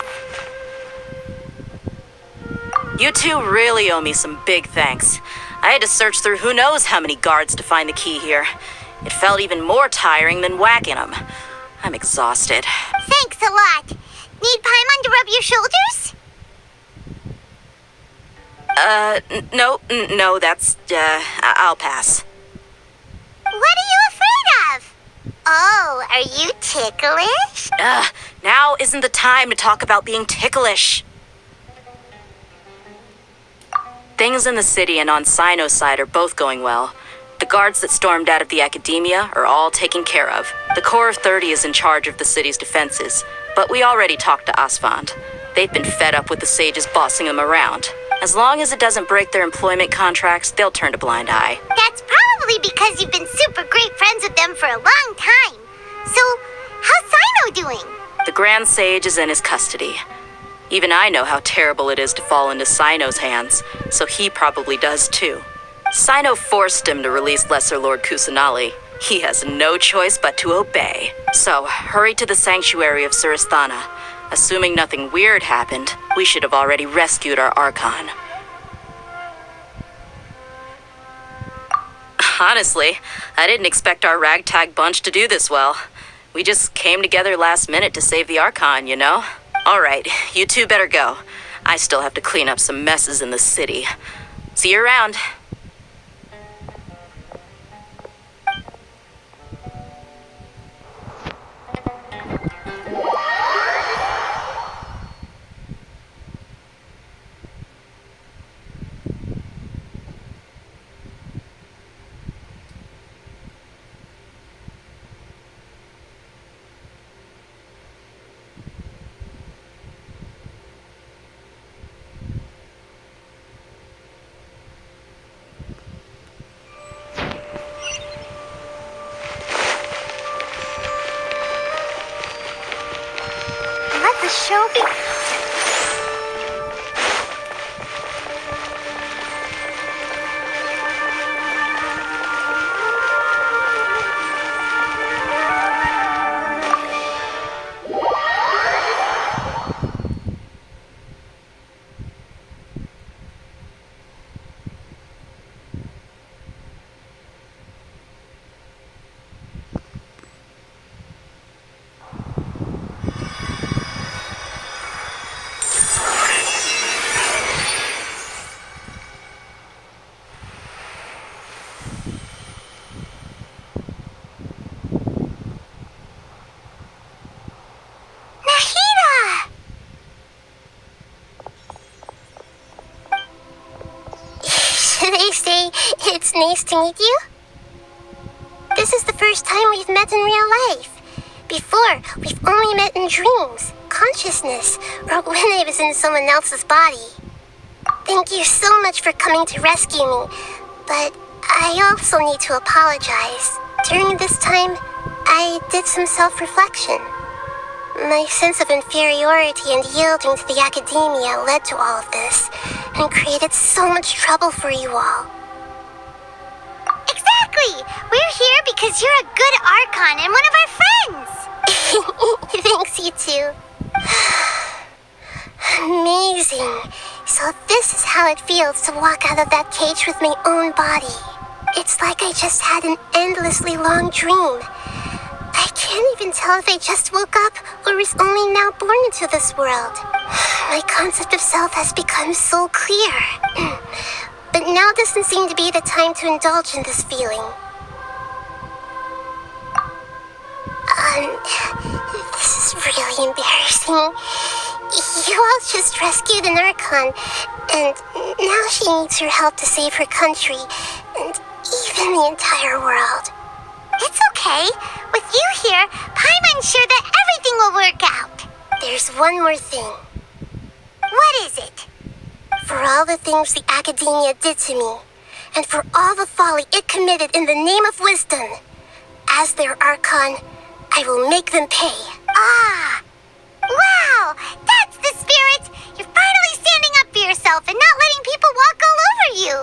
You two really owe me some big thanks. I had to search through who knows how many guards to find the key here. It felt even more tiring than whacking them. I'm exhausted. Thanks a lot. Need Paimon to rub your shoulders? No, that's, I'll pass. What are you afraid of? Oh, are you ticklish? Now isn't the time to talk about being ticklish. Things in the city and on Sino's side are both going well. The guards that stormed out of the Academia are all taken care of. The Corps of 30 is in charge of the city's defenses, but we already talked to Asfand. They've been fed up with the sages bossing them around. As long as it doesn't break their employment contracts, they'll turn a blind eye. That's probably because you've been super great friends with them for a long time. So, how's Sino doing? The Grand Sage is in his custody. Even I know how terrible it is to fall into Sino's hands, so he probably does too. Sino forced him to release Lesser Lord Kusanali. He has no choice but to obey. So, hurry to the sanctuary of Surasthana. Assuming nothing weird happened, we should have already rescued our Archon. Honestly, I didn't expect our ragtag bunch to do this well. We just came together last minute to save the Archon, you know? Alright, you two better go. I still have to clean up some messes in the city. See you around. Let the show be. Nahida! Should I say it's nice to meet you? This is the first time we've met in real life. Before, we've only met in dreams, consciousness, or when I was in someone else's body. Thank you so much for coming to rescue me, but I also need to apologize. During this time, I did some self-reflection. My sense of inferiority and yielding to the academia led to all of this, and created so much trouble for you all. Exactly! We're here because you're a good Archon and one of our friends! Thanks, you two. Amazing. So this is how it feels to walk out of that cage with my own body. It's like I just had an endlessly long dream. I can't even tell if I just woke up or was only now born into this world. My concept of self has become so clear. But now doesn't seem to be the time to indulge in this feeling. This is really embarrassing. You all just rescued an Archon, and now she needs your help to save her country, and even the entire world. It's okay. With you here, Paimon's sure that everything will work out. There's one more thing. What is it? For all the things the academia did to me, and for all the folly it committed in the name of wisdom, as their Archon, I will make them pay. Ah! Wow! That's the spirit! You're finally standing up for yourself and not letting people walk all over you!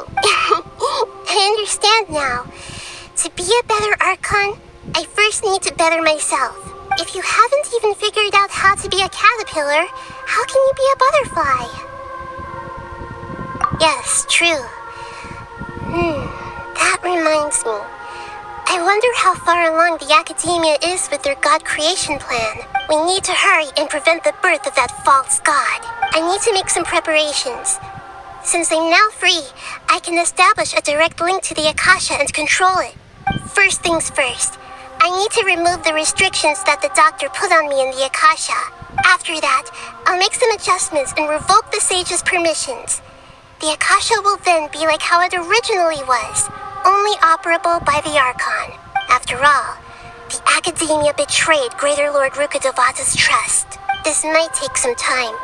I understand now. To be a better Archon, I first need to better myself. If you haven't even figured out how to be a caterpillar, how can you be a butterfly? Yes, true. That reminds me. I wonder how far along the academia is with their god creation plan. We need to hurry and prevent the birth of that false god. I need to make some preparations. Since I'm now free, I can establish a direct link to the Akasha and control it. First things first, I need to remove the restrictions that the doctor put on me in the Akasha. After that, I'll make some adjustments and revoke the sage's permissions. The Akasha will then be like how it originally was, only operable by the Archon. After all, the academia betrayed Greater Lord Rukkhadevata's trust. This might take some time.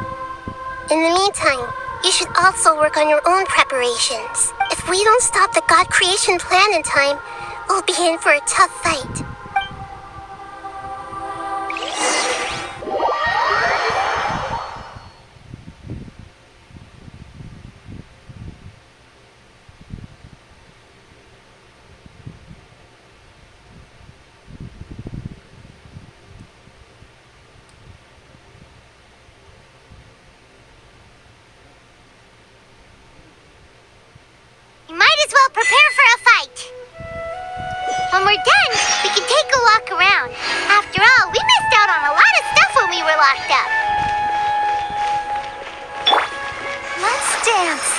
In the meantime, you should also work on your own preparations. If we don't stop the god creation plan in time, we'll be in for a tough fight. as well prepare for a fight. When we're done, we can take a walk around. After all, we missed out on a lot of stuff when we were locked up. Let's dance.